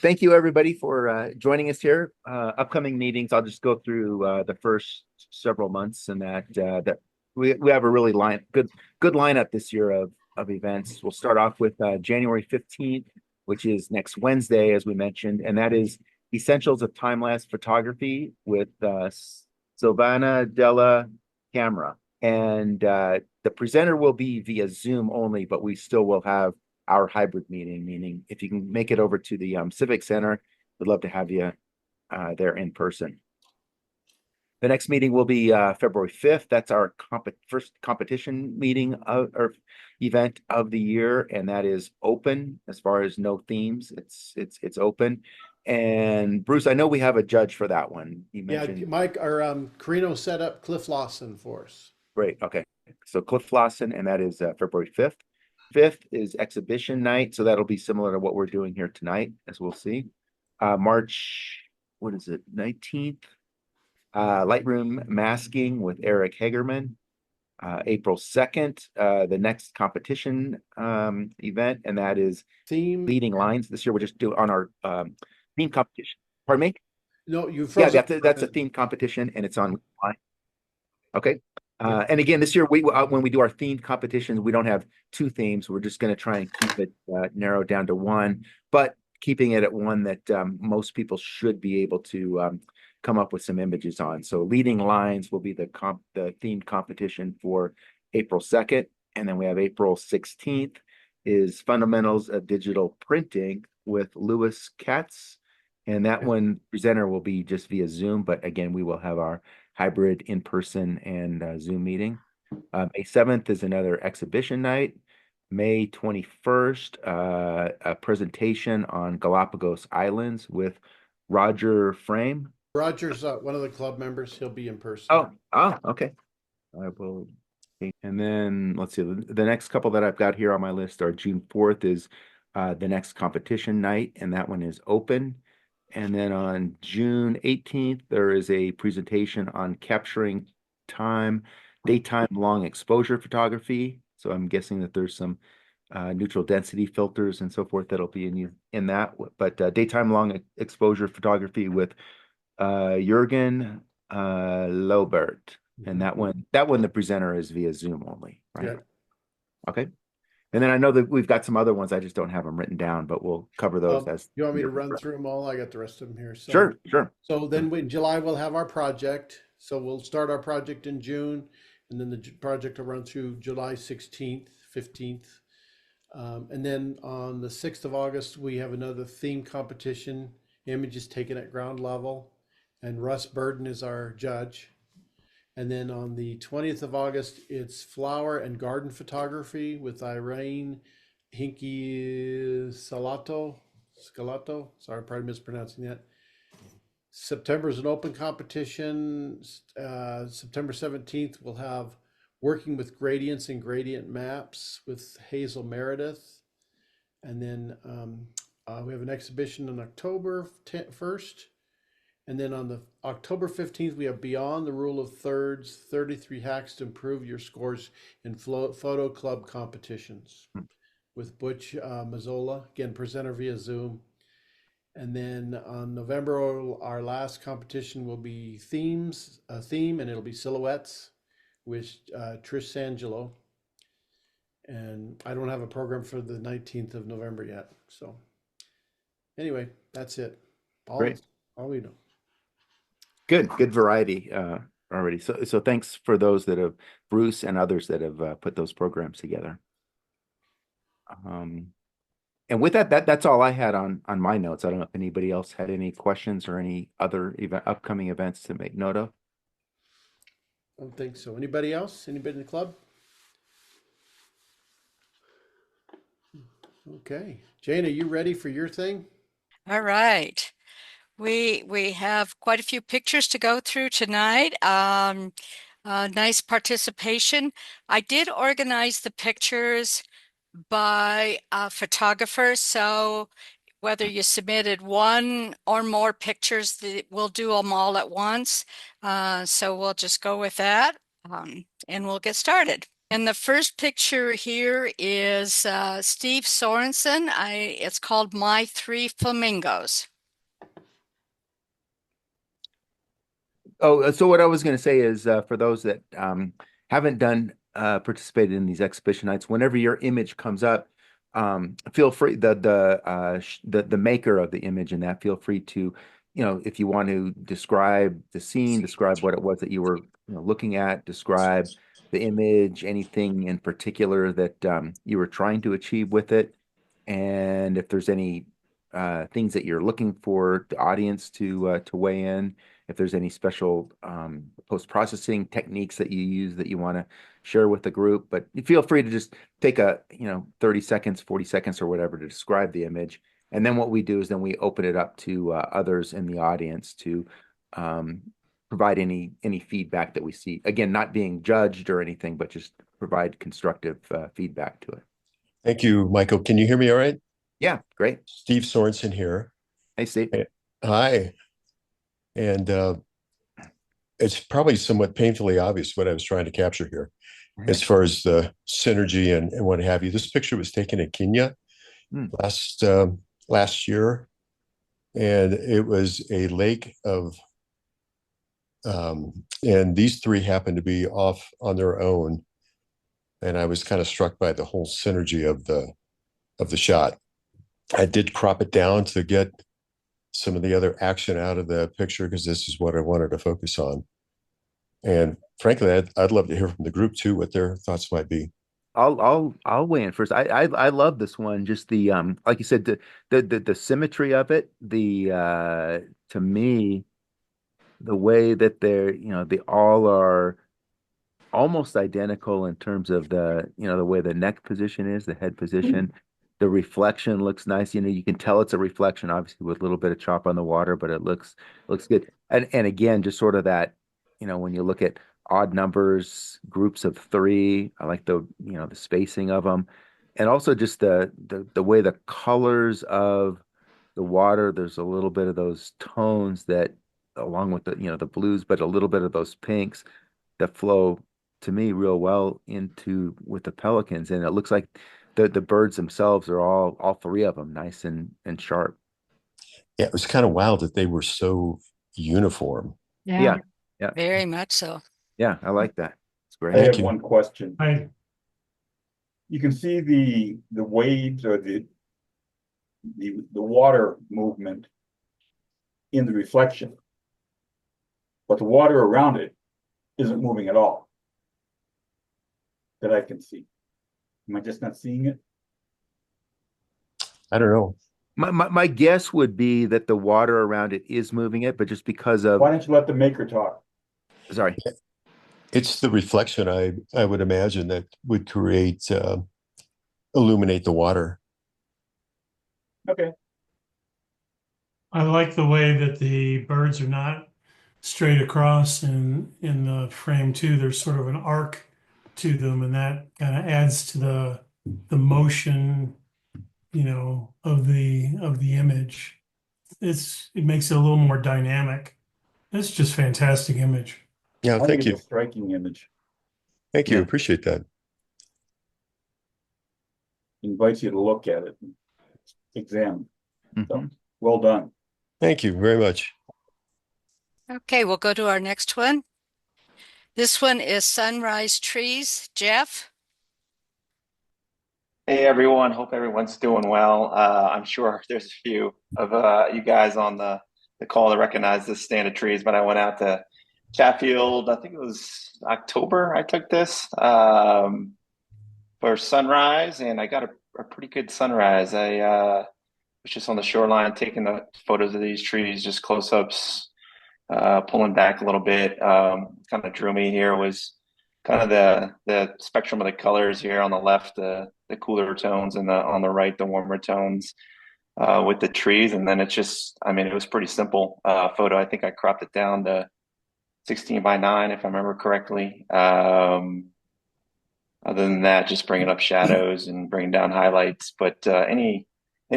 Thank you, everybody, for joining us here. Upcoming meetings, I'll just go through the first several months, and that we have a really good lineup this year of events. We'll start off with January 15th, which is next Wednesday, as we mentioned, and that is Essentials of Time-Lapse Photography with Silvana Della Camera. And the presenter will be via Zoom only, but we still will have our hybrid meeting, meaning if you can make it over to the Civic Center, we'd love to have you there in person. The next meeting will be February 5th. That's our first competition meeting or event of the year, and that is open as far as no themes. It's open. And Bruce, I know we have a judge for that one. You Yeah, mentioned. Mike or Carino set up Cliff Lawson for us. Great. Okay. So Cliff Lawson, and that is February 5th. 5th is exhibition night. So that'll be similar to what we're doing here tonight, as we'll see. March, what is it? 19th. Lightroom masking with Eric Hagerman. April 2nd, the next competition event, and that is Theme. leading lines. This year we'll just do on our theme competition. Pardon me? No, you Yeah, froze up. that's a theme competition, and it's on. Okay. Yeah. And again, this year when we do our themed competitions, we don't have two themes. We're just going to try and keep it narrowed down to one, but keeping it at one that most people should be able to come up with some images on. So leading lines will be the themed competition for April 2nd, and then we have April 16th is Fundamentals of Digital Printing with Louis Katz, and that one presenter will be just via Zoom, but again, we will have our hybrid in-person and Zoom meeting. May 7th is another exhibition night. May 21st, a presentation on Galapagos Islands with Roger Frame. Roger's one of the club members. He'll be in person. Oh, okay. I will. And then let's see, the next couple that I've got here on my list are June 4th is the next competition night, and that one is open. And then on June 18th, there is a presentation on capturing daytime long exposure photography. So I'm guessing that there's some neutral density filters and so forth that'll be in that. But daytime long exposure photography with Jürgen Lobert. And that one, the presenter is via Zoom only, right? Yeah. Okay. And then I know that we've got some other ones. I just don't have them written down, but we'll cover those as You want me year to run progresses. through them all? I got the rest of them here. So, Sure. so then in July we'll have our project. So we'll start our project in June, and then the project will run through July 16th, 15th. And then on the 6th of August, we have another theme competition, images taken at ground level, and Russ Burden is our judge. And then on the 20th of August, it's flower and garden photography with Irene Hinky Scalato. Sorry, I'm probably mispronouncing that. September is an open competition. September 17th, we'll have Working with Gradients and Gradient Maps with Hazel Meredith. And then we have an exhibition on October 1st. And then on the October 15th, we have Beyond the Rule of Thirds, 33 Hacks to Improve Your Scores in Photo Club Competitions with Butch Mazzola, again, presenter via Zoom. And then on November, our last competition will be a theme, and it'll be silhouettes with Trish Sangelo. And I don't have a program for the 19th of November yet. So anyway, that's it. Great. All we know. Good variety already. So thanks for those that have, Bruce and others that have put those programs together. And with that's all I had on my notes. I don't know if anybody else had any questions or any other upcoming events to make note of. I don't think so. Anybody else? Anybody in the club? Okay. Jane, are you ready for your thing? All right. We have quite a few pictures to go through tonight. Nice participation. I did organize the pictures by photographers, so whether you submitted one or more pictures, we'll do them all at once. So we'll just go with that, and we'll get started. And the first picture here is Steve Sorensen. It's called My Three Flamingos. Oh, so what I was going to say is for those that haven't done participated in these exhibition nights, whenever your image comes up, feel free the maker of the image and that feel free to, if you want to describe the scene, describe what it was that you were looking at, describe the image, anything in particular that you were trying to achieve with it, and if there's any things that you're looking for the audience to weigh in, if there's any special post-processing techniques that you use that you want to share with the group. But you feel free to just take 30 seconds, 40 seconds or whatever to describe the image. And then what we do is then we open it up to others in the audience to provide any feedback that we see. Again, not being judged or anything, but just provide constructive feedback to it. Thank you, Michael. Can you hear me all right? Yeah, great. Steve Sorensen here. Hey, Steve. Hi. And it's probably somewhat painfully obvious what I was trying to capture here as far as the synergy and what have you. This picture was taken in Kenya last year, and it was a lake of and these three happened to be off on their own, and I was kind of struck by the whole synergy of the shot. I did crop it down to get some of the other action out of the picture because this is what I wanted to focus on. And frankly, I'd love to hear from the group too what their thoughts might be. I'll weigh in first. I love this one. Just the like you said, the symmetry of it. To me, the way that they all are almost identical in terms of the way the neck position is, the head position. The reflection looks nice. You can tell it's a reflection, obviously, with a little bit of chop on the water, but it looks good. And again, just sort of that, when you look at odd numbers, groups of three, I like the spacing of them, and also just the way the colors of the water. There's a little bit of those tones that, along with the blues, but a little bit of those pinks that flow to me real well into with the pelicans, and it looks like the birds themselves are all three of them nice and sharp. Yeah, it was kind of wild that they were so uniform. Yeah. Very much so. Yeah, I like that. It's great. I Thank have you. one question. I, You can see the waves or the water movement in the reflection, but the water around it isn't moving at all that I can see. Am I just not seeing it? I don't know. My guess would be that the water around it is moving it, but just because of Why don't you let the maker talk? sorry. It's the reflection I would imagine that would create illuminate the water. Okay. I like the way that the birds are not straight across in the frame too. There's sort of an arc to them, and that kind of adds to the motion, of the image. It makes it a little more dynamic. It's just fantastic image. Yeah, I think thank it's you. a striking image. Thank you. Yeah. Appreciate that. Invites you to look at it, and examine. So, Mhm. well done. Thank you very much. Okay, we'll go to our next one. This one is Sunrise Trees. Jeff? Hey everyone, hope everyone's doing well. I'm sure there's a few of you guys on the call that recognize this stand of trees, but I went out to Chatfield, I think it was October I took this for sunrise, and I got a pretty good sunrise. I was just on the shoreline taking the photos of these trees, just close-ups, pulling back a little bit. Kind of drew me here was kind of the spectrum of the colors here on the left, the cooler tones, and on the right, the warmer tones with the trees. And then it was pretty simple photo. I think I cropped it down to 16 by 9, if I remember correctly. Other than that, just bringing up shadows and bringing down highlights. But any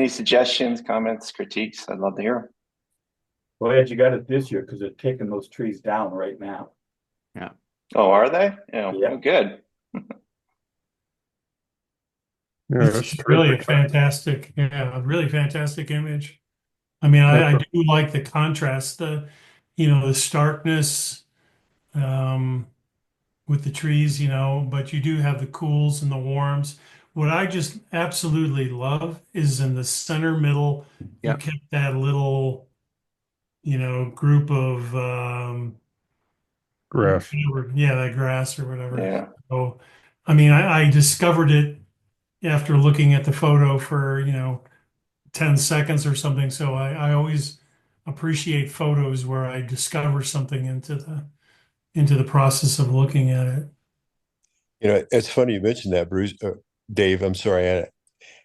suggestions, comments, critiques, I'd love to hear. Glad you got it this year because they're taking those trees down right now. Yeah. Oh, are they? Yeah. Yeah. Oh, good. Yeah, It's that's just really a terrific. fantastic, yeah, a really fantastic image. I mean, I That's do like the contrast, the starkness, um, with the trees, but you do have the cools and the warms. What I just absolutely love is in the center middle, you Yeah. kept that little, group of, grass. yeah, that grass or whatever. Yeah. So, I mean, I discovered it after looking at the photo for, 10 seconds or something. So I always appreciate photos where I discover something into the process of looking at it. It's funny you mentioned that, Bruce, Dave. I'm sorry.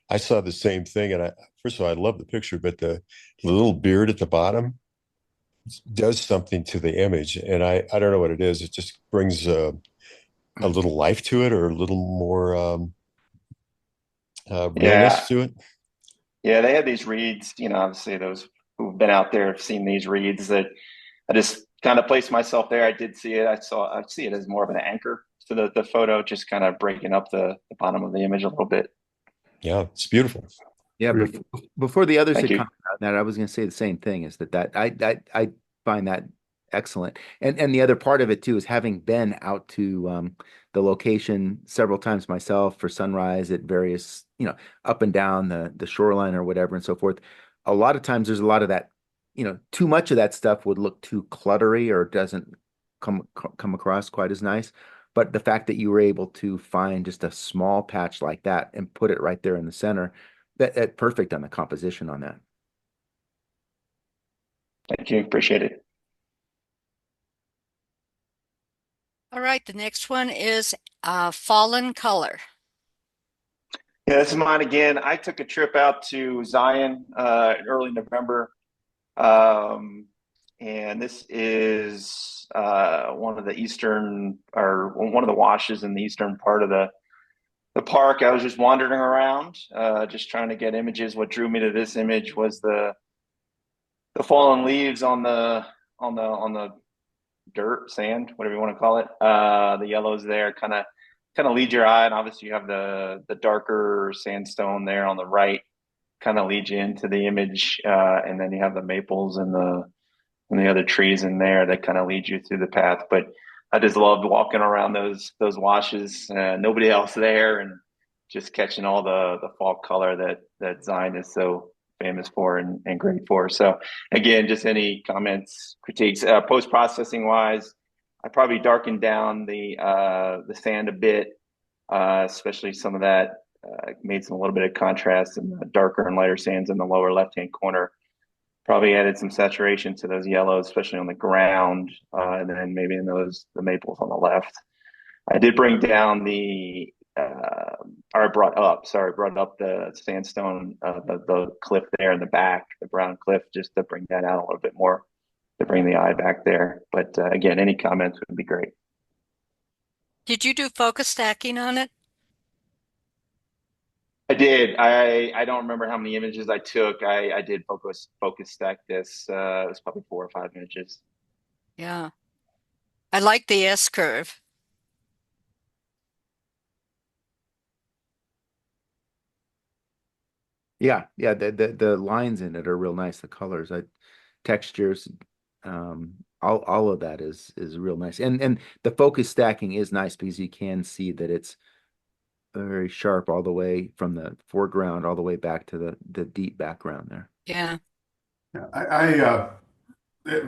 I saw the same thing, and first of all, I love the picture, but the little beard at the bottom does something to the image, and I don't know what it is. It just brings a little life to it, or a little more Yeah. realness to it. Yeah. They had these reeds, obviously those who've been out there have seen these reeds that I just kind of placed myself there. I did see it. I see it as more of an anchor to the photo, just kind of breaking up the bottom of the image a little bit. Yeah, it's beautiful. Yeah, Beautiful. before the others Thank had you. commented on that, I was going to say the same thing. Is that I find that excellent, and the other part of it too is having been out to the location several times myself for sunrise at various up and down the shoreline or whatever and so forth. A lot of times there's a lot of that, too much of that stuff would look too cluttery or doesn't come across quite as nice. But the fact that you were able to find just a small patch like that and put it right there in the center that perfect on the composition on that. Thank you. Appreciate it. All right, the next one is Fallen Color. Yeah, this is mine again. I took a trip out to Zion in early November. Um, and this is one of the eastern or one of the washes in the eastern part of the park. I was just wandering around, just trying to get images. What drew me to this image was the fallen leaves on the dirt, sand, whatever you want to call it. The yellows there kind of lead your eye, and obviously you have the darker sandstone there on the right, kind of leads you into the image, and then you have the maples and the other trees in there that kind of lead you through the path. But I just loved walking around those washes, nobody else there, and just catching all the fall color that Zion is so famous for and great for. So again, just any comments, critiques, post processing wise, I probably darkened down the sand a bit, especially some of that. Made some a little bit of contrast in the darker and lighter sands in the lower left hand corner. Probably added some saturation to those yellows, especially on the ground, and then maybe in the maples on the left. I did bring down or brought up the sandstone, the cliff there in the back, the brown cliff, just to bring that out a little bit more, to bring the eye back there. But again, any comments would be great. Did you do focus stacking on it? I did. I don't remember how many images I took. I did focus stack this. It was probably 4 or 5 images. Yeah. I like the S curve. Yeah, yeah. The lines in it are real nice. The colors, textures, all of that is real nice. And the focus stacking is nice because you can see that it's very sharp all the way from the foreground all the way back to the deep background there. Yeah. Yeah, I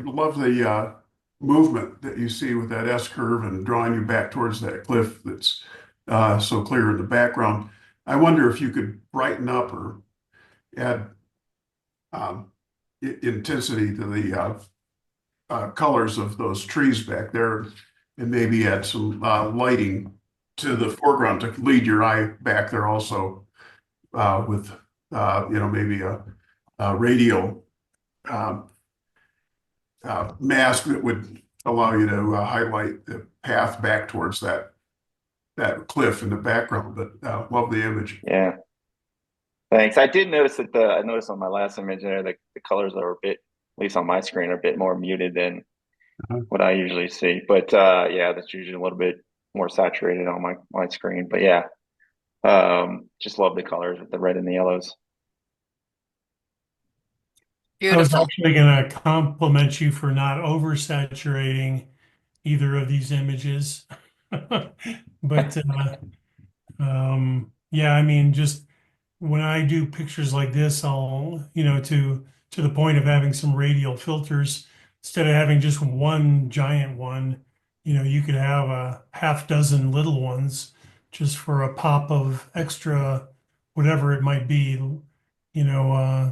love the movement that you see with that S curve and drawing you back towards that cliff that's so clear in the background. I wonder if you could brighten up or add intensity to the colors of those trees back there, and maybe add some lighting to the foreground to lead your eye back there also, with maybe a radial mask that would allow you to highlight the path back towards that cliff in the background. But love the image. Yeah. Thanks. I did notice I noticed on my last image there that the colors are a bit, at least on my screen, are a bit more muted than what I usually see. But yeah, that's usually a little bit more saturated on my screen. But yeah, Just love the colors with the red and the yellows. I was Beautiful. actually going to compliment you for not oversaturating either of these images. But yeah, I mean, just when I do pictures like this, I'll, to the point of having some radial filters, instead of having just one giant one, you could have a half dozen little ones just for a pop of extra, whatever it might be,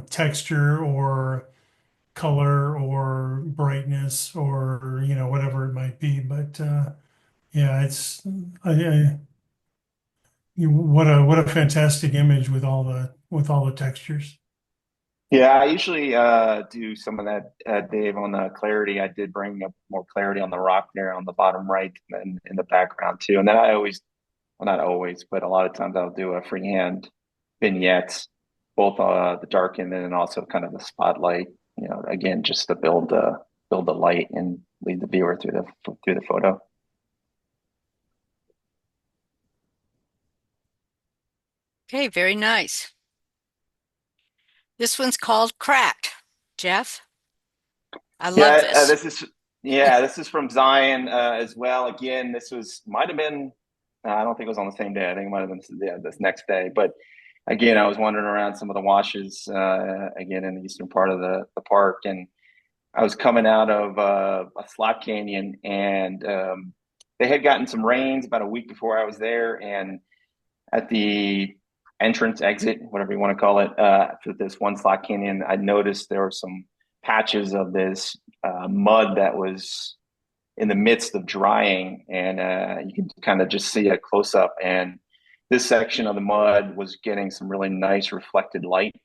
texture or color or brightness or, whatever it might be. But yeah, what a fantastic image with all the textures. Yeah, I usually do some of that, Dave, on the clarity. I did bring up more clarity on the rock there on the bottom right and in the background too. And then I always, well, not always, but a lot of times I'll do a freehand vignettes, both the darken and then also kind of the spotlight. Again, just to build the light and lead the viewer through the photo. Okay, very nice. This one's called Cracked. Jeff, I love this. This is from Zion as well. Again, might have been, I don't think it was on the same day. I think it might have been this next day. But again, I was wandering around some of the washes again in the eastern part of the park, and I was coming out of a slot canyon, and they had gotten some rains about a week before I was there, and at the entrance exit, whatever you want to call it, for this one slot canyon, I noticed there were some patches of this mud that was in the midst of drying, and you can kind of just see a close up. And this section of the mud was getting some really nice reflected light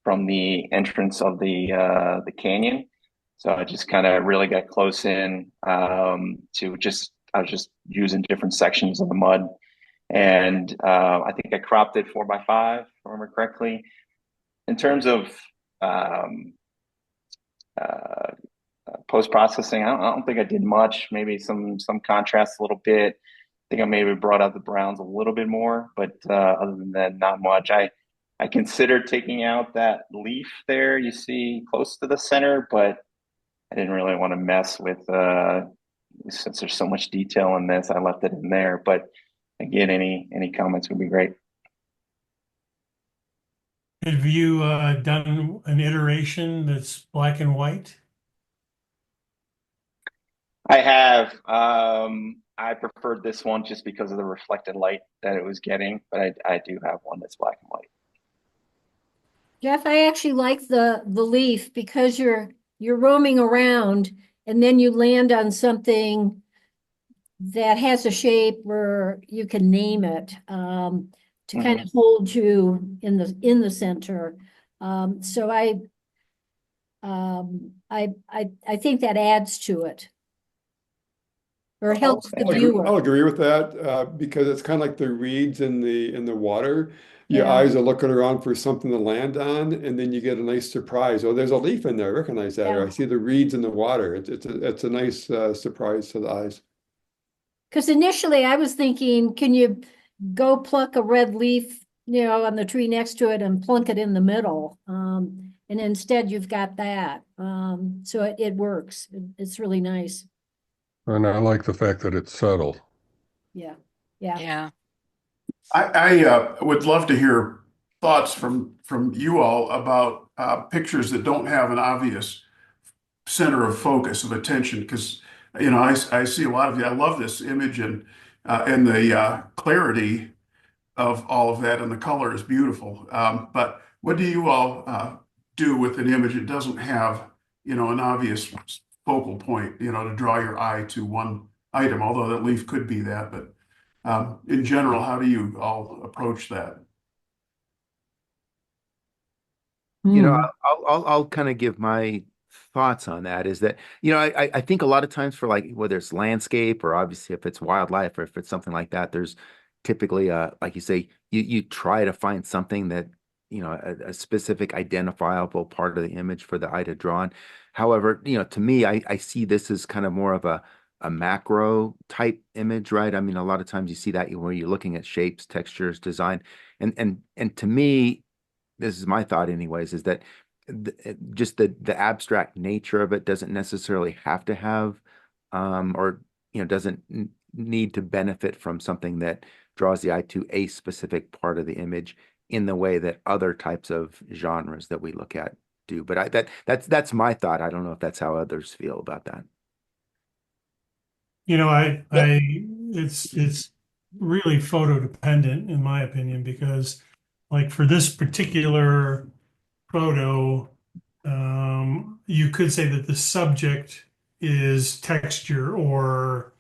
from the entrance of the canyon. So I just kind of really got close in I was just using different sections of the mud, and I think I cropped it 4x5, if I remember correctly. In terms of post processing, I don't think I did much. Maybe some contrast a little bit. I think I maybe brought out the browns a little bit more, but other than that, not much. I considered taking out that leaf there you see close to the center, but I didn't really want to mess with since there's so much detail in this. I left it in there, but again, any comments would be great. Have you done an iteration that's black and white? I have. I preferred this one just because of the reflected light that it was getting, but I do have one that's black and white. Jeff, I actually like the leaf because you're roaming around and then you land on something that has a shape where you can name it to kind of hold you in the center. So I think that adds to it or helps the viewer. I'll agree with that because it's kind of like the reeds in the water. Your Yeah. eyes are looking around for something to land on, and then you get a nice surprise. Oh, there's a leaf in there. I recognize that. Or Yeah. I see the reeds in the water. It's a nice surprise to the eyes. Because initially I was thinking, can you go pluck a red leaf, on the tree next to it and plunk it in the middle? And instead you've got that. So it works. It's really nice. And I like the fact that it's subtle. Yeah. Yeah. Yeah. I would love to hear thoughts from you all about pictures that don't have an obvious center of focus of attention, because I see a lot of you. I love this image and the clarity of all of that, and the color is beautiful. But what do you all do with an image that doesn't have an obvious focal point, to draw your eye to one item? Although that leaf could be that, but in general, how do you all approach that? I'll kind of give my thoughts on that. Is that, I think a lot of times for like whether it's landscape or obviously if it's wildlife or if it's something like that, there's typically like you say, you try to find something that, a specific identifiable part of the image for the eye to draw on. However, to me, I see this as kind of more of a a macro type image, right? I mean, a lot of times you see that where you're looking at shapes, textures, design, and to me, this is my thought anyways, is that just the abstract nature of it doesn't necessarily have to have or doesn't need to benefit from something that draws the eye to a specific part of the image in the way that other types of genres that we look at do. But that's my thought. I don't know if that's how others feel about that. It's really photo dependent in my opinion, because like for this particular photo, you could say that the subject is texture or,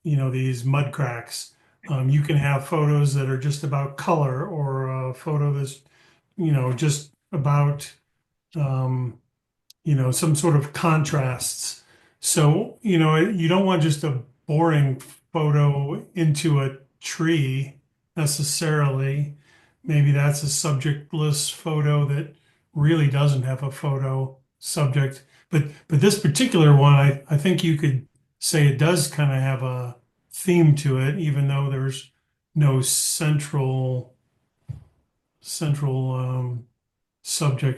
these mud cracks. You can have photos that are just about color, or a photo that's, just about, some sort of contrasts. So, you don't want just a boring photo into a tree necessarily. Maybe that's a subjectless photo that really doesn't have a photo subject. But this particular one, I think you could say it does kind of have a theme to it, even though there's no central subject.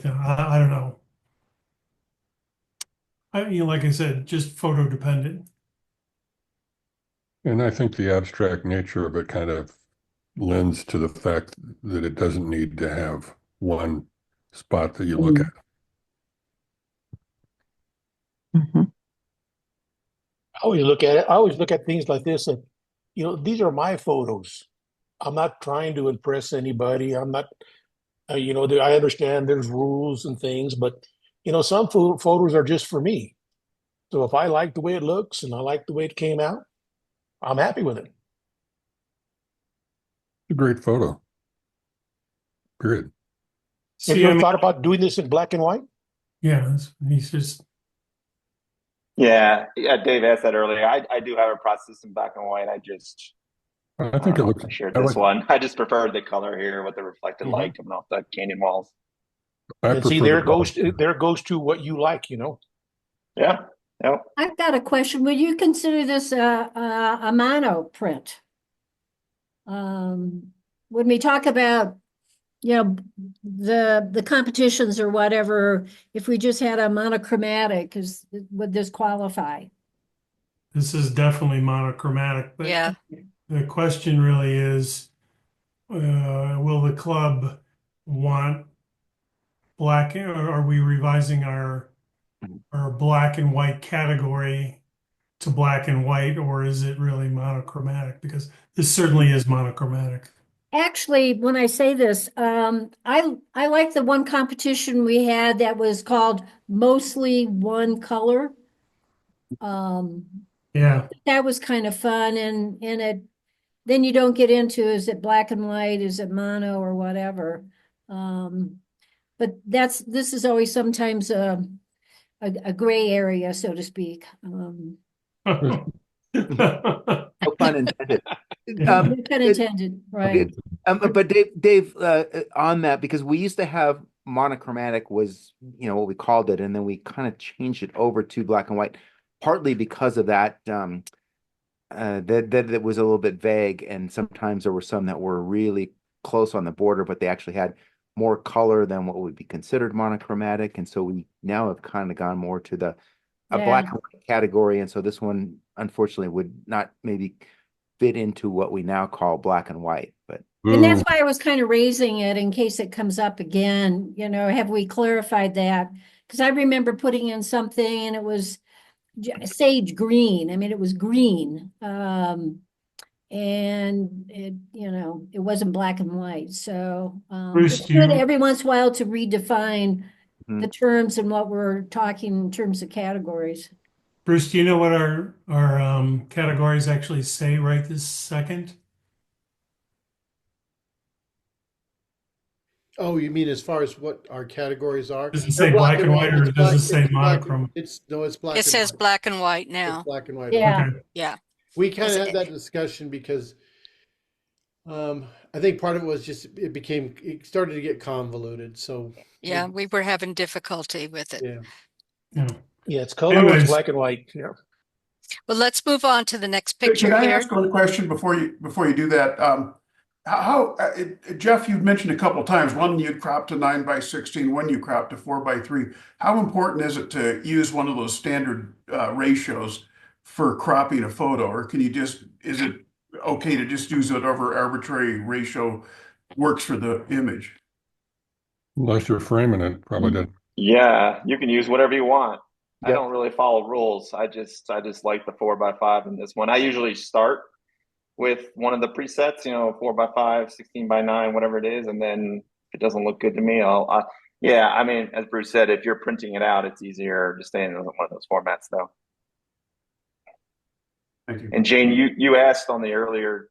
I don't know. Like I said, just photo dependent. And I think the abstract nature of it kind of lends to the fact that it doesn't need to have one spot that you look at. I always look at things like this, and these are my photos. I'm not trying to impress anybody. I'm not, I understand there's rules and things, but some photos are just for me. So if I like the way it looks and I like the way it came out, I'm happy with it. A great photo. Period. Have you ever thought about doing this in black and white? Yeah, he's just. Yeah, Dave asked that earlier. I do have a process in black and white. I think it looks. I shared this one. I just prefer the color here with the reflected light coming off the canyon walls. And see, there goes to what you like, Yeah. Yep. I've got a question. Would you consider this a mono print? When we talk about, the competitions or whatever, if we just had a monochromatic, would this qualify? This is definitely monochromatic, but Yeah. the question really is, will the club want black, or are we revising our black and white category to black and white, or is it really monochromatic? Because this certainly is monochromatic. Actually, when I say this, I like the one competition we had that was called Mostly One Color. Yeah. That was kind of fun, and then you don't get into, is it black and white, is it mono or whatever. But this is always sometimes a gray area, so to speak. No pun intended. No pun intended, right? But Dave, on that, because we used to have monochromatic was, what we called it, and then we kind of changed it over to black and white, partly because of that, that was a little bit vague, and sometimes there were some that were really close on the border, but they actually had more color than what would be considered monochromatic, and so we now have kind of gone more to the black and white category, and so this one unfortunately would not maybe fit into what we now call black and white. But and that's why I was kind of raising it in case it comes up again. Have we clarified that? Because I remember putting in something and it was sage green. I mean, it was green, and it wasn't black and white. So Bruce, it's good every once in a while to redefine the terms and what we're talking in terms of categories. Bruce, do you know what our categories actually say right this second? Oh, you mean as far as what our categories are? Does it say black and white, or does it say monochrome? It's black. It says white. black and white now. It's black and white. Yeah. Okay. Yeah. We kind of had that discussion because I think part of it was just it started to get convoluted. So Yeah, we were having difficulty with it. yeah. Yeah. Yeah, it's color, Anyways. it's black and white. Yeah. Well, let's move on to the next Can picture I here. ask one question before you do that? Jeff, you've mentioned a couple of times, one you cropped to 9:16, one you cropped to 4:3. How important is it to use one of those standard ratios for cropping a photo, or is it okay to just use whatever arbitrary ratio works for the image? Unless you're framing it, probably doesn't. Yeah, you can use whatever you want. I Yep. don't really follow rules. I just like the 4x5 in this one. I usually start with one of the presets, 4x5, 16:9, whatever it is, and then if it doesn't look good to me, yeah. I mean, as Bruce said, if you're printing it out, it's easier to stay in one of those formats, though. Thank you. And Jane, you asked on the earlier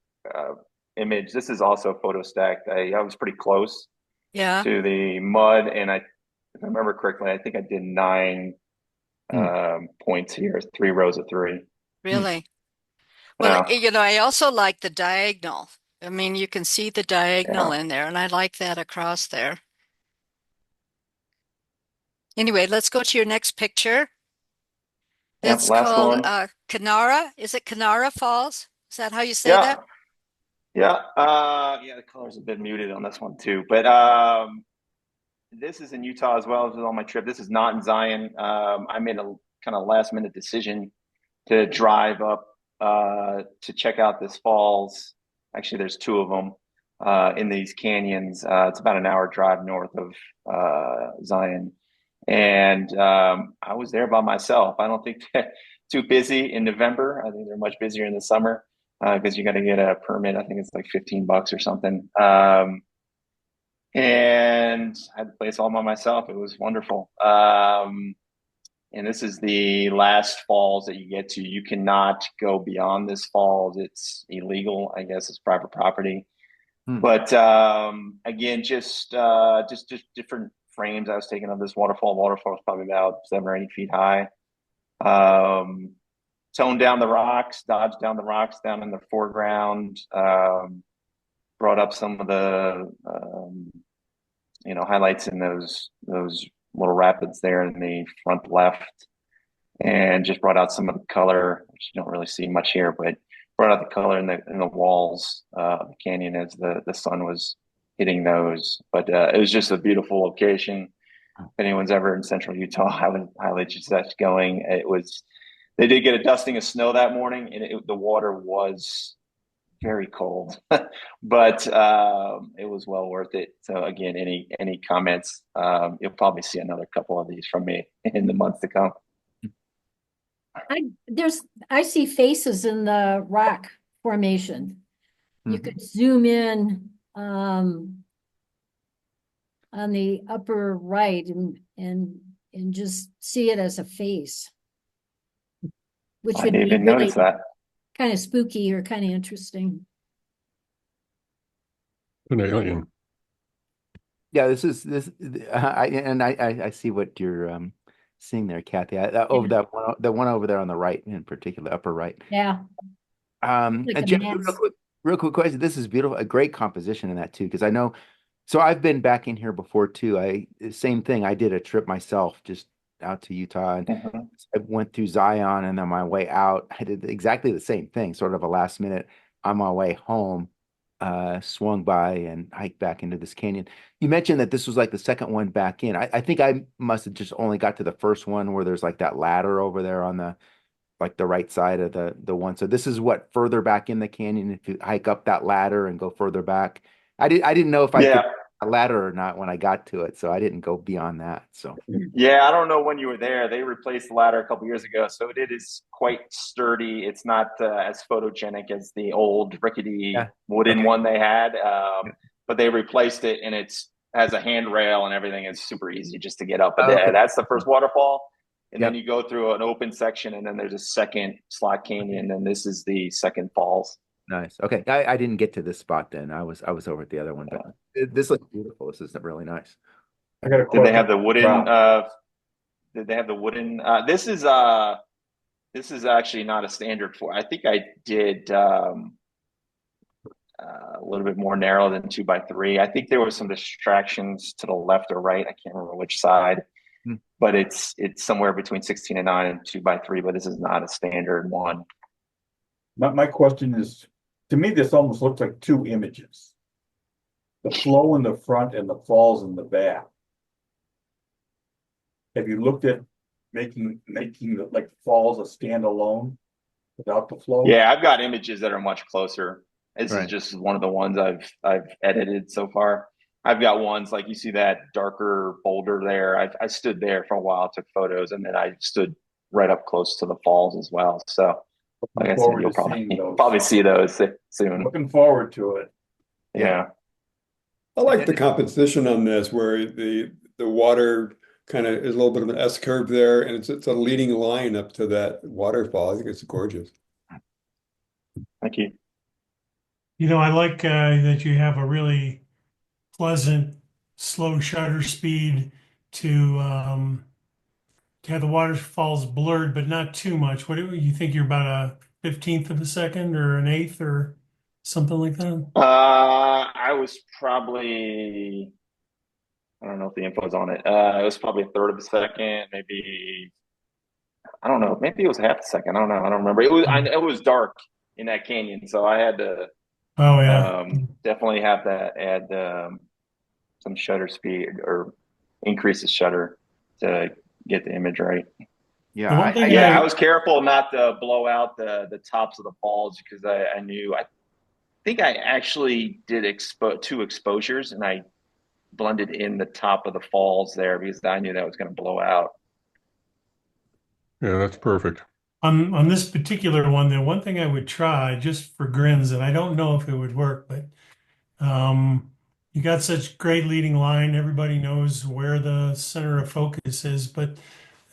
image. This is also photo stacked. I was pretty close Yeah. to the mud, and if I remember correctly, I think I did 9 points here, 3 rows of 3. Really? Well, Yeah. I also like the diagonal. I mean, you can see the diagonal Yeah. in there, and I like that across there. Anyway, let's go to your next picture. Yep, That's last called one. Kanara. Is it Kanara Falls? Is that how you say Yeah. that? Yeah. The color's a bit muted on this one too. But this is in Utah as well. This is on my trip. This is not in Zion. I made a kind of last minute decision to drive up to check out this falls. Actually, there's 2 of them in these canyons. It's about an hour drive north of Zion. And I was there by myself. I don't think they're too busy in November. I think they're much busier in the summer because you got to get a permit. I think it's like $15 or something. And I had the place all by myself. It was wonderful. And this is the last falls that you get to. You cannot go beyond this falls. It's illegal. I guess it's private property. But again, just different frames I was taking of this waterfall. Waterfall was probably about 7 or 8 feet high. Toned down the rocks, dodged down the rocks down in the foreground. Brought up some of the highlights in those little rapids there in the front left, and just brought out some of the color, which you don't really see much here, but brought out the color in the walls of the canyon as the sun was hitting those. But it was just a beautiful location. If anyone's ever in central Utah, I would highly suggest going. They did get a dusting of snow that morning, and the water was very cold, but it was well worth it. So again, any comments? You'll probably see another couple of these from me in the months to come. I see faces in the rock formation. You could zoom in on the upper right and just see it as a face, which I would didn't be even really notice that. kind of spooky or kind of interesting. An alien. Yeah, I see what you're seeing there, Kathy. Over the one over there on the right in particular, upper right. Yeah. And Like a Jeff, mass. real quick question. This is beautiful, a great composition in that too, because I know. So I've been back in here before too. Same thing. I did a trip myself just out to Utah, and I went through Zion, and on my way out, I did exactly the same thing, sort of a last minute on my way home. Swung by and hiked back into this canyon. You mentioned that this was like the second one back in. I think I must have just only got to the first one where there's like that ladder over there on the right side of the one. So this is what further back in the canyon if you hike up that ladder and go further back. I didn't know if I could a ladder or not when I got to it, so I didn't go beyond that. So yeah, I don't know when you were there. They replaced the ladder a couple years ago, so it is quite sturdy. It's not as photogenic as the old rickety wooden one they had, but they replaced it, and it's has a handrail and everything. It's super easy just to get up. But that's the first waterfall, and then you go through an open section, and then there's a second slot canyon, and this is the second falls. Nice. Okay, I didn't get to this spot then. I was over at the other one, but this looks beautiful. This is really nice. I got a question. Did they have the wooden? Did they have the wooden? This is actually not a standard for. I think I did a little bit more narrow than 2x3. I think there were some distractions to the left or right. I can't remember which side. Hmm. but it's somewhere between 16 and 9 and 2x3, but this is not a standard one. My question is, to me, this almost looks like two images. The flow in the front and the falls in the back. Have you looked at making the like falls a standalone without the flow? Yeah, I've got images that are much closer. This is Right. just one of the ones I've edited so far. I've got ones like you see that darker boulder there. I stood there for a while, took photos, and then I stood right up close to the falls as well. So like I said, Forward you'll to seeing those. probably see those soon. Looking forward to it. Yeah. I like the composition on this where the water kind of is a little bit of an S curve there, and it's a leading line up to that waterfall. I think it's gorgeous. Thank you. You know, I like that you have a really pleasant, slow shutter speed to have the waterfalls blurred, but not too much. What do you think? You're about a 15th of a second or an eighth or something like that? I was probably, I don't know if the info's on it. It was probably a third of a second, maybe. I don't know. Maybe it was half a second. I don't know. I don't remember. It was dark in that canyon, so I had to Oh yeah. definitely have that add some shutter speed or increase the shutter to get the image right. Yeah, The one thing Yeah, I was careful not to blow out the tops of the falls because I knew. I think I actually did two exposures, and I blended in the top of the falls there because I knew that was going to blow out. Yeah, that's perfect. On this particular one, the one thing I would try just for grins, and I don't know if it would work, but you got such great leading line. Everybody knows where the center of focus is, but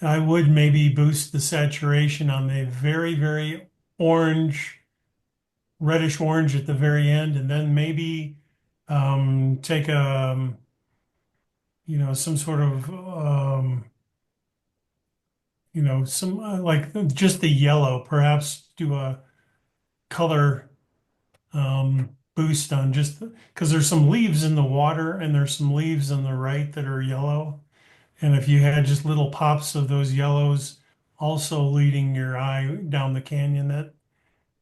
I would maybe boost the saturation on the very, very orange, reddish orange at the very end, and then maybe take a, some sort of, some like just the yellow, perhaps do a color boost on just because there's some leaves in the water and there's some leaves on the right that are yellow. And if you had just little pops of those yellows also leading your eye down the canyon, that,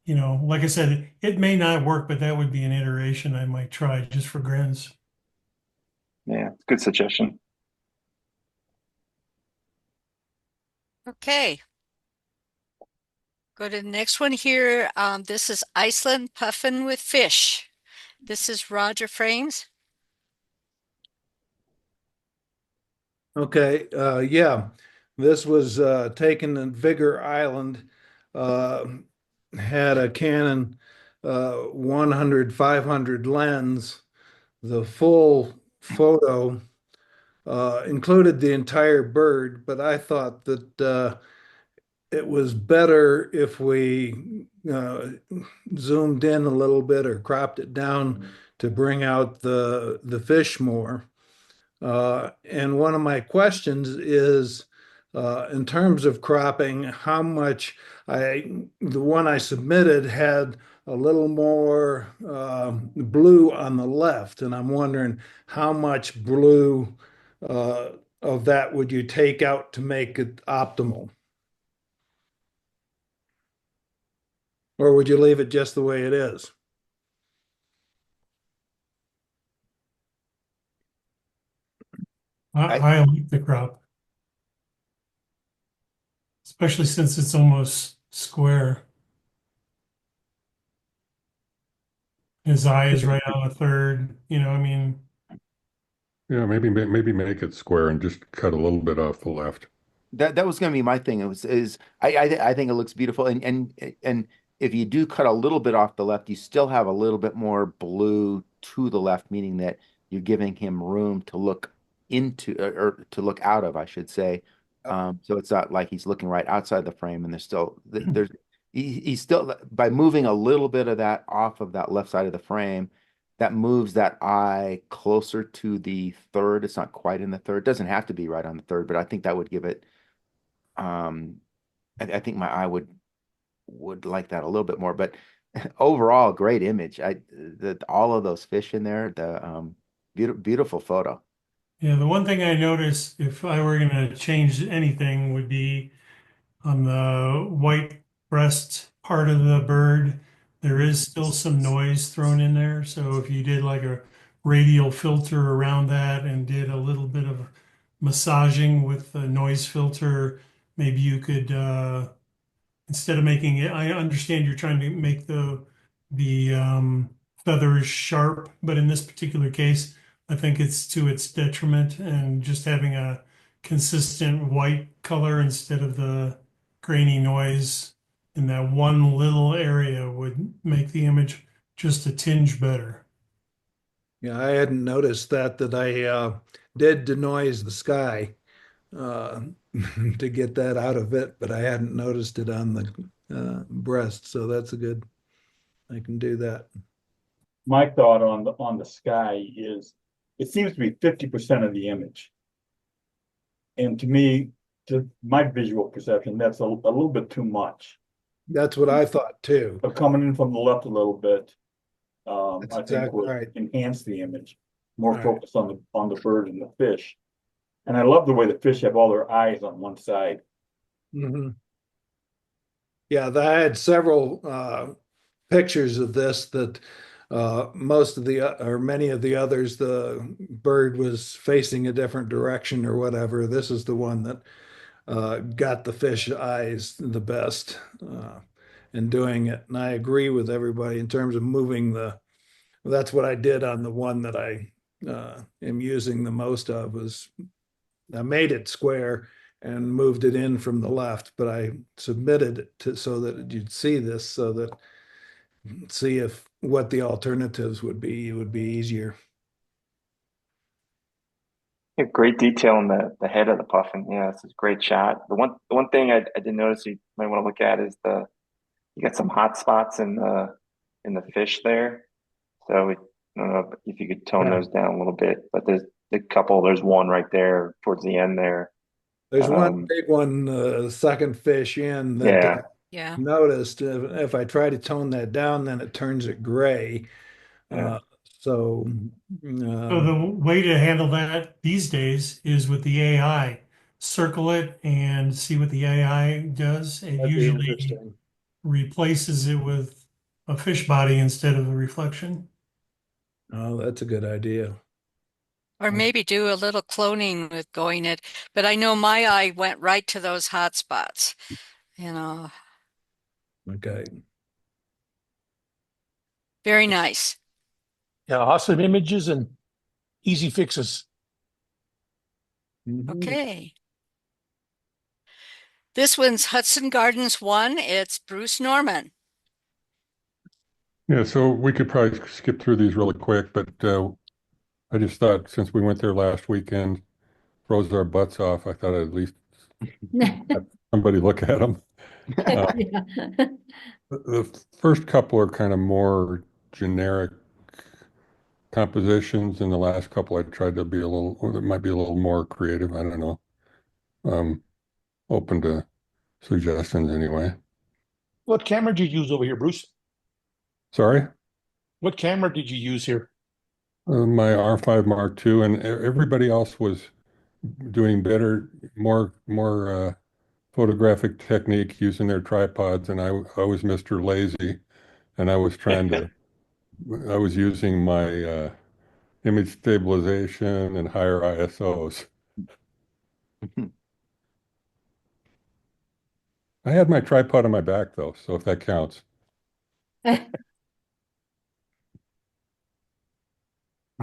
like I said, it may not work, but that would be an iteration I might try just for grins. Yeah, good suggestion. Okay. Go to the next one here. This is Iceland Puffin with Fish. This is Roger Frames. Okay, yeah, this was taken in Vigor Island, had a Canon 100-500 lens. The full photo included the entire bird, but I thought that it was better if we zoomed in a little bit or cropped it down to bring out the fish more. And one of my questions is, in terms of cropping, how much the one I submitted had a little more blue on the left, and I'm wondering how much blue of that would you take out to make it optimal? Or would you leave it just the way it is? I like the crop, especially since it's almost square. His eye is right on a third, I mean. Yeah, maybe make it square and just cut a little bit off the left. That was going to be my thing. I think it looks beautiful, and if you do cut a little bit off the left, you still have a little bit more blue to the left, meaning that you're giving him room to look into or to look out of, I should say. So it's not like he's looking right outside the frame, and he's still, by moving a little bit of that off of that left side of the frame, that moves that eye closer to the third. It's not quite in the third. It doesn't have to be right on the third, but I think that would give it. I think my eye would like that a little bit more. But overall, great image. All of those fish in there. The beautiful photo. Yeah, the one thing I noticed if I were going to change anything would be on the white breast part of the bird. There is still some noise thrown in there. So if you did like a radial filter around that and did a little bit of massaging with the noise filter, maybe you could instead of making it, I understand you're trying to make the feathers sharp, but in this particular case, I think it's to its detriment, and just having a consistent white color instead of the grainy noise in that one little area would make the image just a tinge better. Yeah, I hadn't noticed that I did denoise the sky uh, to get that out of it, but I hadn't noticed it on the breast. So that's a good, I can do that. My thought on the sky is it seems to be 50% of the image. And to me, to my visual perception, that's a little bit too much. That's what I thought too. But coming in from the left a little bit, That's I think exactly would right. enhance the image. More Right. focus on the bird and the fish. And I love the way the fish have all their eyes on one side. Mhm. Yeah, I had several pictures of this that most of the or many of the others, the bird was facing a different direction or whatever. This is the one that got the fish eyes the best in doing it. And I agree with everybody in terms of moving that's what I did on the one that I am using the most of was I made it square and moved it in from the left, but I submitted it to so that you'd see this so that see if what the alternatives would be. It would be easier. Yeah, great detail in the head of the puffin. Yeah, this is a great shot. The one thing I did notice you might want to look at is you got some hot spots in the fish there. So I don't know if you could tone Yeah. those down a little bit, but there's one right there towards the end there. There's one Um, big one, second fish in that yeah, Yeah. noticed if I try to tone that down, then it turns it gray. yeah. Uh, so So the way to handle that these days is with the AI. Circle it and see what the AI does. It that'd be usually interesting. replaces it with a fish body instead of a reflection. Oh, that's a good idea. Or maybe do a little cloning with going it. But I know my eye went right to those hot spots, you know, Okay. very nice. Yeah, awesome images and easy fixes. Mhm. Okay. This one's Hudson Gardens 1. It's Bruce Norman. Yeah, so we could probably skip through these really quick, but I just thought since we went there last weekend, froze our butts off, I thought I'd at least have somebody look at them. Yeah. The first couple are kind of more generic compositions, and the last couple I tried to be a little, or it might be a little more creative. I don't know. Open to suggestions anyway. What camera did you use over here, Bruce? Sorry, What camera did you use here? my R5 Mark II, and everybody else was doing better, more photographic technique using their tripods, and I was Mr. Lazy, and I was I was using my image stabilization and higher ISOs. I had my tripod on my back though, so if that counts.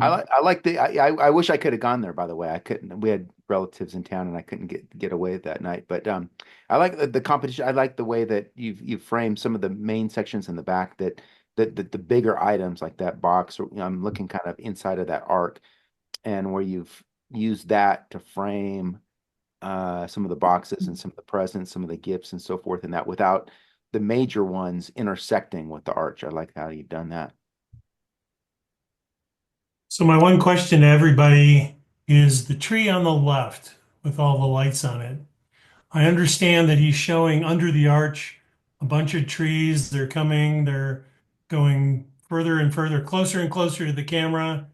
I like I wish I could have gone there, by the way. I couldn't. We had relatives in town and I couldn't get away that night. But I like the competition. I like the way that you've framed some of the main sections in the back that the bigger items like that box, or I'm looking kind of inside of that arc, and where you've used that to frame some of the boxes and some of the presents, some of the gifts and so forth, and that without the major ones intersecting with the arch. I like how you've done that. So my one question to everybody is the tree on the left with all the lights on it. I understand that he's showing under the arch a bunch of trees. They're coming, they're going further and further, closer and closer to the camera.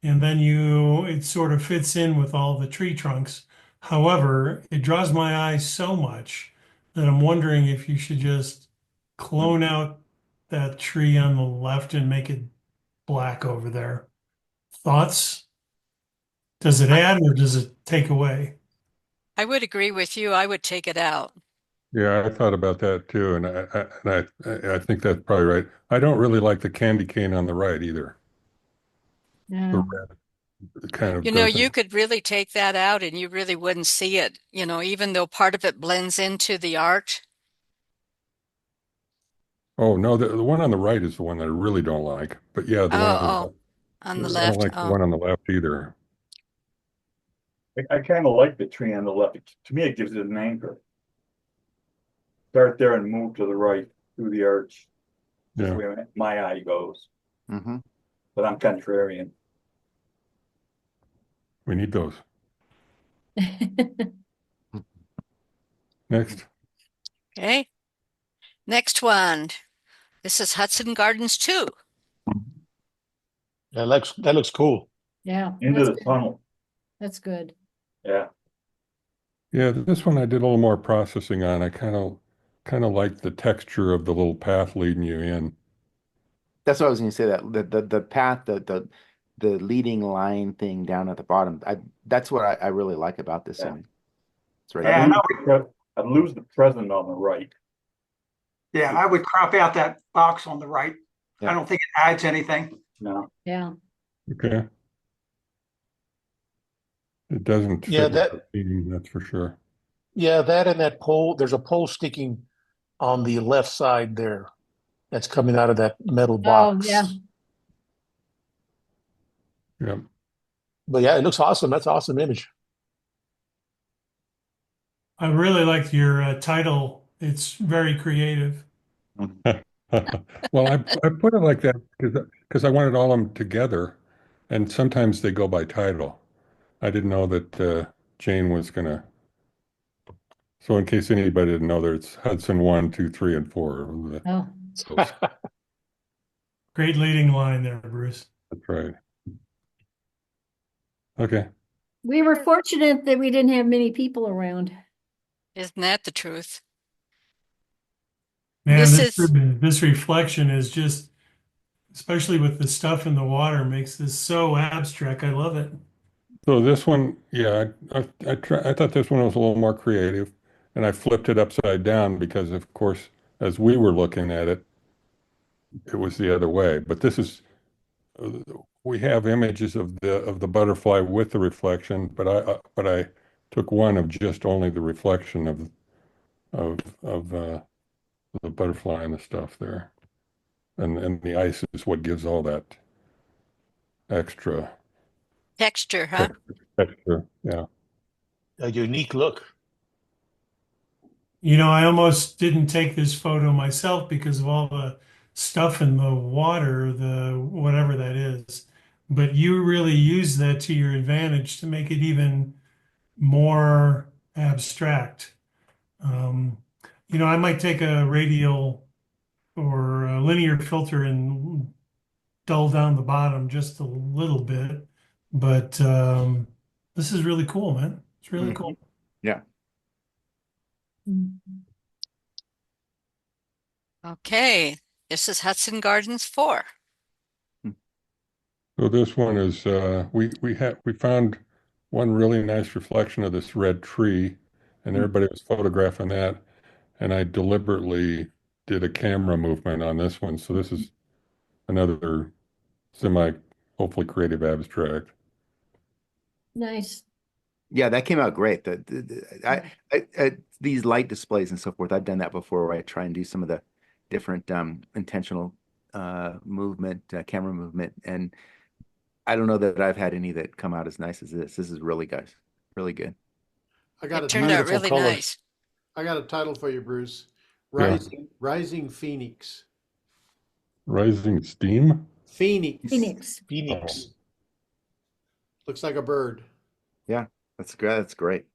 and then it sort of fits in with all the tree trunks. However, it draws my eye so much that I'm wondering if you should just clone out that tree on the left and make it black over there. Thoughts? Does it add or does it take away? I would agree with you. I would take it out. Yeah, I thought about that too, and I think that's probably right. I don't really like the candy cane on the right either. The No. red kind of You know, doesn't. you could really take that out and you really wouldn't see it, even though part of it blends into the art. Oh no, the one on the right is the one that I really don't like. But yeah, the one on the Oh, left, on the I don't left. like the Oh, one on the left either. I kind of like the tree on the left. To me, it gives it an anchor. Start there and move to the right through the arch. That's Yeah. where my eye goes. Mm-hmm. But I'm contrarian. We need those. Next. okay. Next one. This is Hudson Gardens 2. That looks cool. Yeah, Into that's the tunnel. that's good. Yeah. Yeah, this one I did a little more processing on. I kind of like the texture of the little path leading you in. That's what I was going to say. That the path, the leading line thing down at the bottom. That's what I really like about this Yeah. image. It's right. I'd lose the present on the right. Yeah, I would crop out that box on the right. Yeah. I don't think it adds anything. No. Yeah. Okay. It doesn't Yeah, fit with the theme, that's for sure. Yeah, that and that pole. There's a pole sticking on the left side there. That's coming out of that metal box. yeah. Yeah. But yeah, it looks awesome. That's an awesome image. I really liked your title. It's very creative. Well, I put it like that because I wanted all of them together, and sometimes they go by title. I didn't know that Jane was gonna. So in case anybody didn't know, there's Hudson 1, 2, 3, and 4. Oh, So Great leading line there, Bruce. that's right. Okay. we were fortunate that we didn't have many people around. Isn't that the truth? Man, This this reflection is just, especially with the stuff in the water, makes this so abstract. I love it. So this one, yeah, I thought this one was a little more creative, and I flipped it upside down because, of course, as we were looking at it, it was the other way. But this is, we have images of the butterfly with the reflection, but I took one of just only the reflection of the butterfly and the stuff there, and the ice is what gives all that extra texture, huh? texture. Yeah. A unique look. I almost didn't take this photo myself because of all the stuff in the water, the whatever that is. But you really use that to your advantage to make it even more abstract. I might take a radial or a linear filter and dull down the bottom just a little bit. But this is really cool, man. It's really cool. Yeah. Okay. This is Hudson Gardens 4. So this one is we found one really nice reflection of this red tree, and everybody was photographing that, and I deliberately did a camera movement on this one. So this is another hopefully creative abstract. Nice. Yeah, that came out great. These light displays and so forth, I've done that before, where I try and do some of the different intentional movement, camera movement, and I don't know that I've had any that come out as nice as this. This is really good. I got It a turned out title. really colors. nice. I got a title for you, Bruce. Yeah. Rising Phoenix. Rising steam? Phoenix. Phoenix. Looks like a bird. Yeah, that's great. That's great.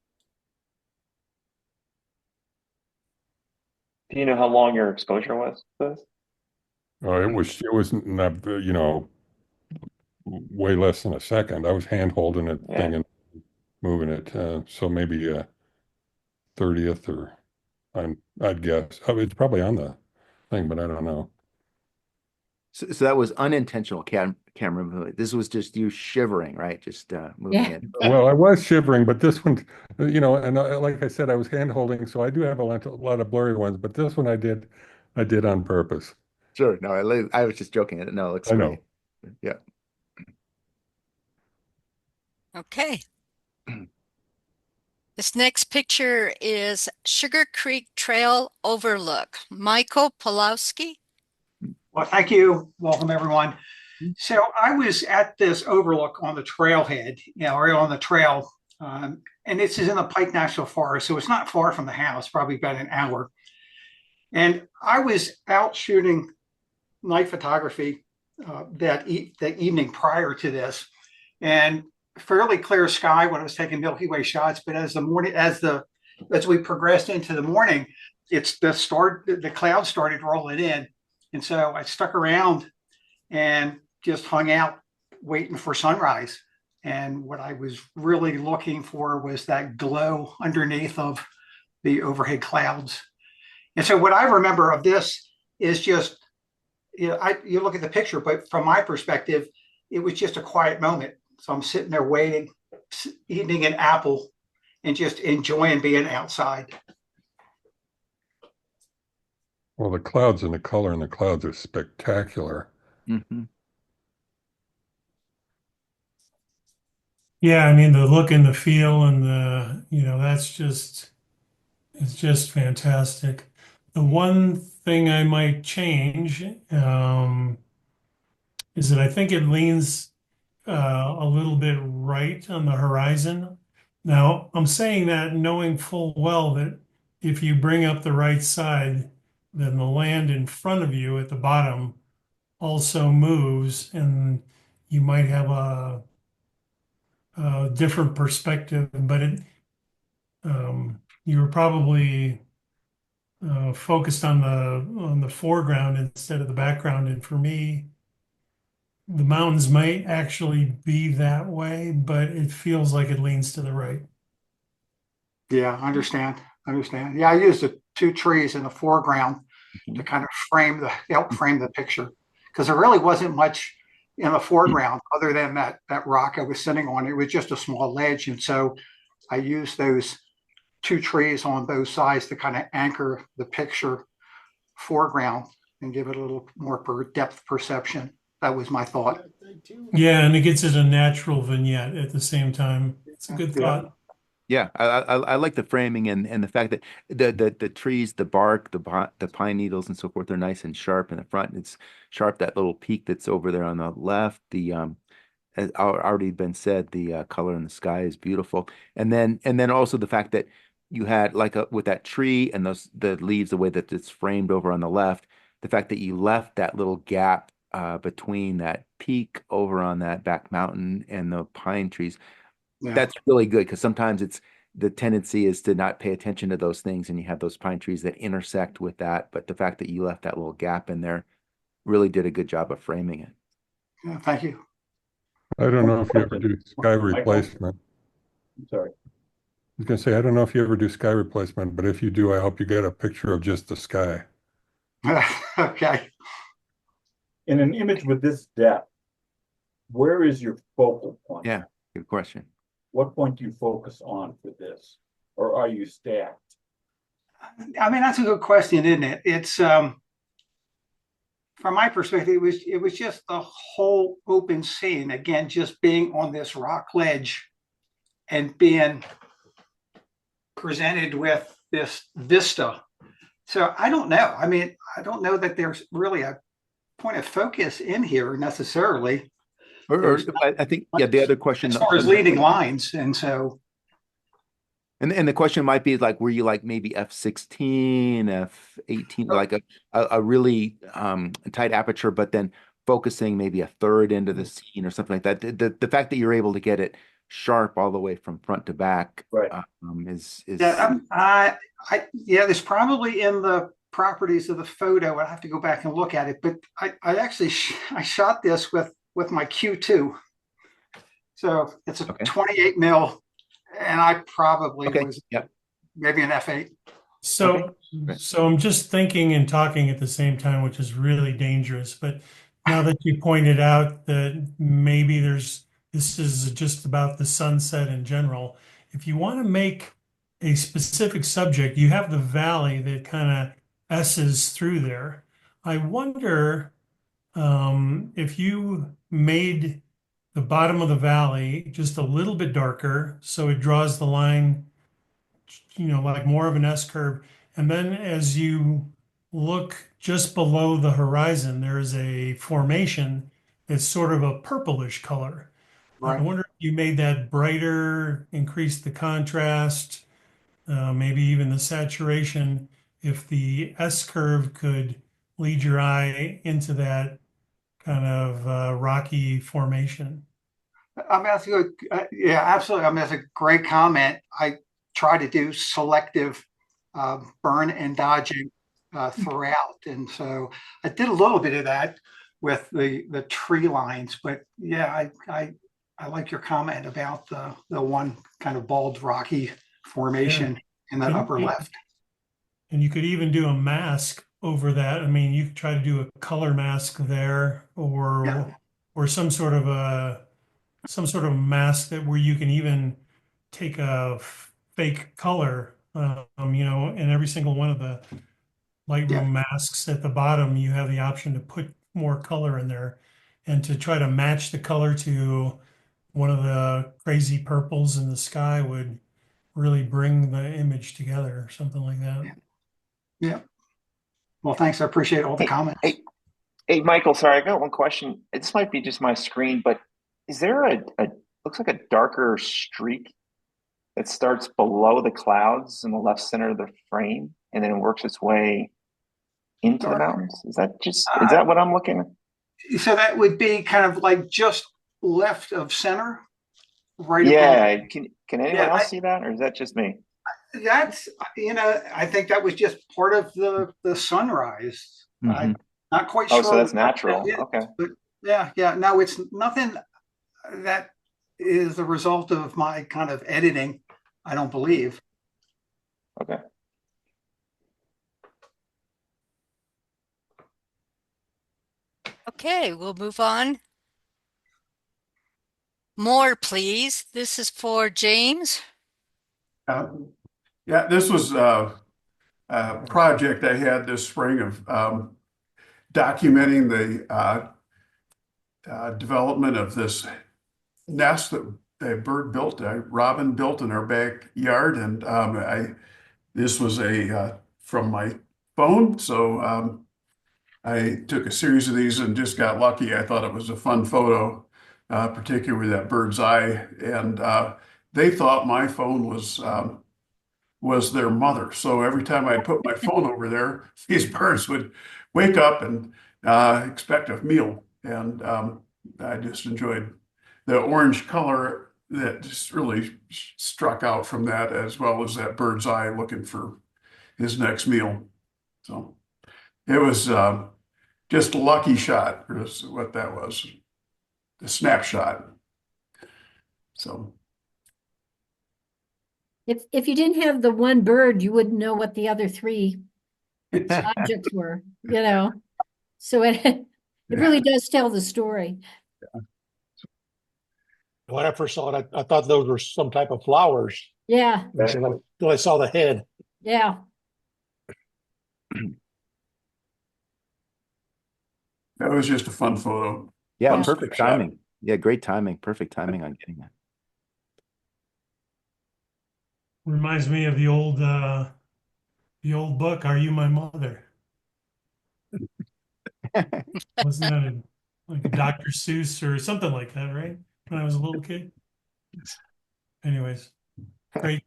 Do you know how long your exposure was to this? Oh, it was not, way less than a second. I was hand holding it Yeah. thing and moving it. So maybe a 30th or I'd guess. Oh, it's probably on the thing, but I don't know. So that was unintentional camera movement. This was just you shivering, right? Just moving Yeah. it. Well, I was shivering, but this one, and like I said, I was hand holding, so I do have a lot of blurry ones, but this one I did on purpose. Sure. No, I was just joking. No, it looks I great. know. Yeah. Okay. This next picture is Sugar Creek Trail Overlook. Michael Pulowski. Well, thank you. Welcome, everyone. So I was at this overlook on the trailhead, or on the trail, and this is in the Pike National Forest, so it's not far from the house, probably about an hour. And I was out shooting night photography that evening prior to this, and fairly clear sky when I was taking Milky Way shots. But as we progressed into the morning, the clouds started rolling in, and so I stuck around and just hung out waiting for sunrise. And what I was really looking for was that glow underneath of the overhead clouds. And so what I remember of this is just, you look at the picture, but from my perspective, it was just a quiet moment. So I'm sitting there waiting, eating an apple, and just enjoying being outside. Well, the clouds and the color in the clouds are spectacular. Mm-hmm. Yeah, I mean, the look and the feel and it's just fantastic. The one thing I might change is that I think it leans a little bit right on the horizon. Now, I'm saying that knowing full well that if you bring up the right side, then the land in front of you at the bottom also moves, and you might have a different perspective, but you were probably focused on the foreground instead of the background. And for me, the mountains might actually be that way, but it feels like it leans to the right. Yeah, I understand. Yeah, I used the two trees in the foreground to kind of help frame the picture, because there really wasn't much in the foreground other than that rock I was sitting on. It was just a small ledge, and so I used those two trees on both sides to kind of anchor the picture foreground and give it a little more depth perception. That was my thought. Yeah, and it gets it a natural vignette at the same time. It's a good thought. Yeah, I like the framing and the fact that the trees, the bark, the pine needles and so forth are nice and sharp in the front. And it's sharp, that little peak that's over there on the left. As already been said, the color in the sky is beautiful. And then also the fact that you had with that tree and the leaves, the way that it's framed over on the left, the fact that you left that little gap between that peak over on that back mountain and the pine trees. Yeah. That's really good, because sometimes the tendency is to not pay attention to those things, and you have those pine trees that intersect with that. But the fact that you left that little gap in there really did a good job of framing it. Yeah, thank you. I don't know if you ever do sky replacement. I'm sorry. I was going to say, I don't know if you ever do sky replacement, but if you do, I hope you get a picture of just the sky. Okay. In an image with this depth, where is your focal point? Yeah, good question. What point do you focus on for this? Or are you stacked? I mean, that's a good question, isn't it? It's from my perspective, it was just the whole open scene. Again, just being on this rock ledge and being presented with this vista. So I don't know. I mean, I don't know that there's really a point of focus in here necessarily. Or I think, yeah, the other question as far as leading lines, and so. And the question might be like, were you like maybe f/16, f/18, like a really tight aperture, but then focusing maybe a third into the scene or something like that. The fact that you're able to get it sharp all the way from front to back, right, is yeah. Yeah, there's probably in the properties of the photo. I have to go back and look at it, but I actually I shot this with with my Q2. So it's a Okay. 28 mil, and I probably Okay. was Yep. maybe an F8. So, so I'm just thinking and talking at the same time, which is really dangerous. But now that you pointed out that maybe this is just about the sunset in general, if you want to make a specific subject, you have the valley that kind of S's through there. I wonder if you made the bottom of the valley just a little bit darker, so it draws the line, like more of an S curve. And then as you look just below the horizon, there's a formation that's sort of a purplish color. I Right. wonder if you made that brighter, increased the contrast, maybe even the saturation, if the S curve could lead your eye into that kind of rocky formation. I mean, that's a good. Yeah, absolutely. I mean, that's a great comment. I try to do selective burn and dodging throughout, and so I did a little bit of that with the tree lines. But yeah, I like your comment about the one kind of bald rocky formation in the upper left. And you could even do a mask over that. I mean, you could try to do a color mask there, or some sort of mask that where you can even take a fake color, in every single one of the Lightroom masks at the bottom, you have the option to put more color in there and to try to match the color to one of the crazy purples in the sky would really bring the image together or something like that. Yeah. Well, thanks. I appreciate all the Hey, comments. hey, Michael, sorry, I got one question. This might be just my screen, but is there looks like a darker streak that starts below the clouds in the left center of the frame and then it works its way into the mountains? Is that what I'm looking at? So that would be kind of like just left of center, right? Yeah. Above. Can anyone else see that, or is that just me? That's, I think that was just part of the sunrise. I'm not quite sure. Oh, so that's what natural. that is, Okay. but yeah. No, it's nothing that is the result of my kind of editing, I don't believe. Okay. Okay, we'll move on. More, please. This is for James. Yeah, this was a project I had this spring of documenting the development of this nest that a bird built, a robin built in our backyard, and this was from my phone, so I took a series of these and just got lucky. I thought it was a fun photo, particularly that bird's eye, and they thought my phone was their mother. So every time I put my phone over there, these birds would wake up and expect a meal. And I just enjoyed the orange color that just really struck out from that, as well as that bird's eye looking for his next meal. So it was just a lucky shot, is what that was, the snapshot. So. If you didn't have the one bird, you wouldn't know what the other three objects were, So it really does tell the story. When I first saw it, I thought those were some type of flowers. Yeah. Until I saw the head. Yeah. That was just a fun photo. Yeah, Fun perfect snapshot. timing. Yeah, great timing. Perfect timing on getting that. Reminds me of the old book, Are You My Mother? Wasn't that like a Dr. Seuss or something like that, right? When I was a little kid. Anyways, great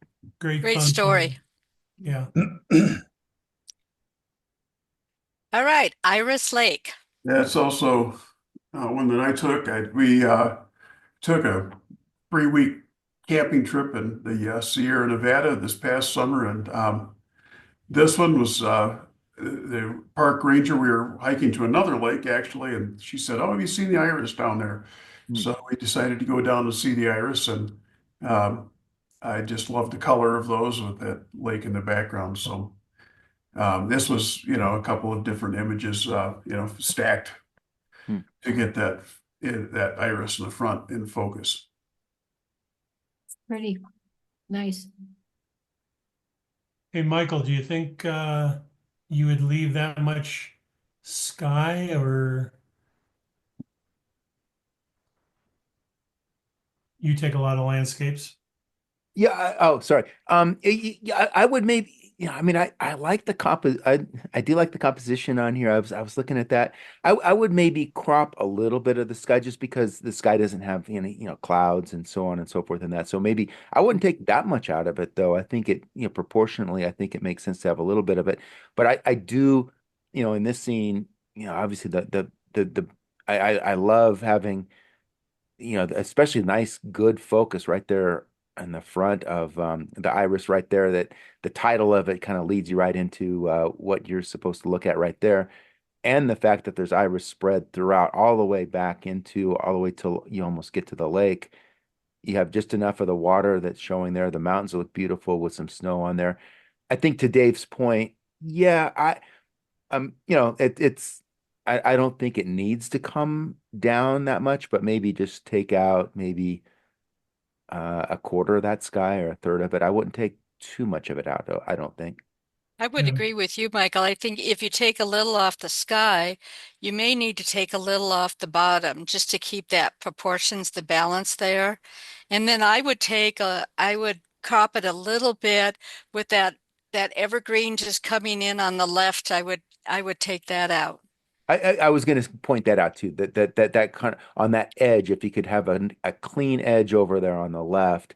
fun story. Yeah. All right, Iris Lake. That's also one that I took. We took a 3-week camping trip in the Sierra Nevada this past summer, and this one was the park ranger, we were hiking to another lake actually, and she said, "Oh, have you seen the iris down there?" So we decided to go down to see the iris, and I just love the color of those with that lake in the background. So this was, a couple of different images, stacked to get that iris in the front in focus. Pretty nice. Hey, Michael, do you think you would leave that much sky, or you take a lot of landscapes? Yeah. Oh, sorry. Yeah, I would maybe. I mean, I like the I do like the composition on here. I was looking at that. I would maybe crop a little bit of the sky just because the sky doesn't have any, clouds and so on and so forth and that. So maybe I wouldn't take that much out of it though. I think it, proportionally, I think it makes sense to have a little bit of it. But I do, in this scene, obviously I love having, especially nice, good focus right there in the front of the iris right there, that the title of it kind of leads you right into what you're supposed to look at right there. And the fact that there's iris spread throughout all the way back into all the way till you almost get to the lake. You have just enough of the water that's showing there. The mountains look beautiful with some snow on there. I think to Dave's point, yeah, it's I don't think it needs to come down that much, but maybe just take out maybe a quarter of that sky or a third of it. I wouldn't take too much of it out, though, I don't think. I would Yeah. agree with you, Michael. I think if you take a little off the sky, you may need to take a little off the bottom just to keep that proportions, the balance there. And then I would crop it a little bit with that evergreen just coming in on the left. I would take that out. I was going to point that out too. That kind of on that edge, if you could have a clean edge over there on the left,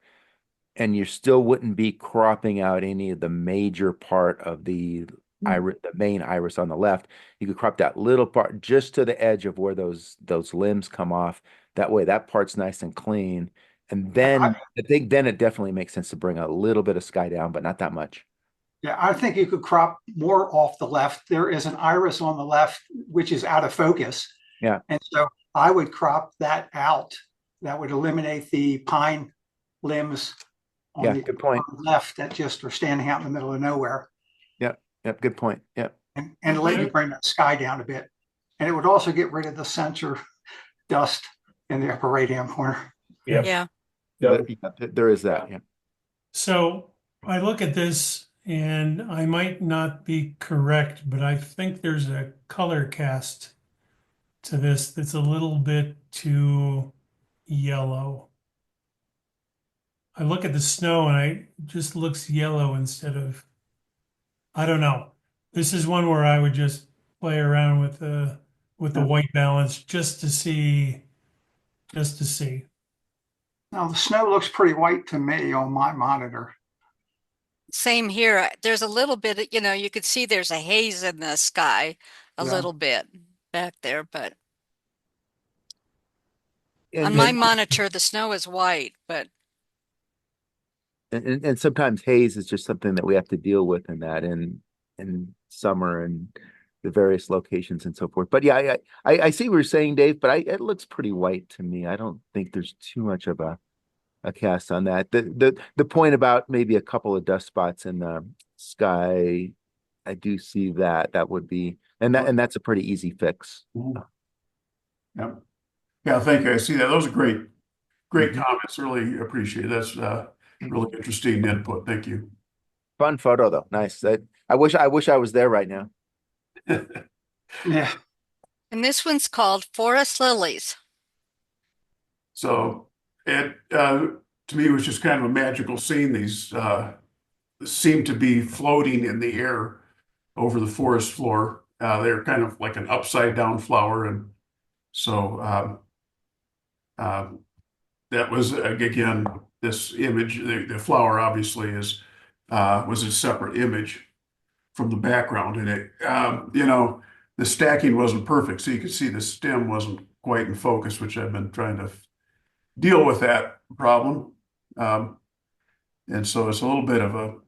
and you still wouldn't be cropping out any of the major part of the iris, the main iris on the left. You could crop that little part just to the edge of where those limbs come off. That way, that part's nice and clean. And then I think then it definitely makes sense to bring a little bit of sky down, but not that much. Yeah, I think you could crop more off the left. There is an iris on the left, which is out of focus. Yeah. And so I would crop that out. That would eliminate the pine limbs on Yeah, the good point. on the left that just are standing out in the middle of nowhere. Yep, good point. Yep. And let you bring that sky down a bit. And it would also get rid of the sensor dust in the upper right hand corner. Yep. Yeah. Yep. There is that. Yeah. So I look at this and I might not be correct, but I think there's a color cast to this that's a little bit too yellow. I look at the snow and it just looks yellow instead of, I don't know. This is one where I would just play around with the white balance just to see. Now the snow looks pretty white to me on my monitor. Same here. There's a little bit, you could see there's a haze in the sky a Yeah. little bit back there, but And, on my monitor, the snow is white, but and sometimes haze is just something that we have to deal with in summer and the various locations and so forth. But yeah, I see what you're saying, Dave, but it looks pretty white to me. I don't think there's too much of a cast on that. The point about maybe a couple of dust spots in the sky, I do see that would be, and that's a pretty easy fix. Yeah. Yeah, thank you. I see that. Those are great comments. Really appreciate it. That's really interesting input. Thank you. Fun photo though. Nice. I wish I was there right now. Yeah. and this one's called Forest Lilies. So it to me was just kind of a magical scene. These seem to be floating in the air over the forest floor. They're kind of like an upside down flower, and so that was again this image. The flower obviously was a separate image from the background, and it the stacking wasn't perfect, so you could see the stem wasn't quite in focus, which I've been trying to deal with that problem. And so it's a little bit of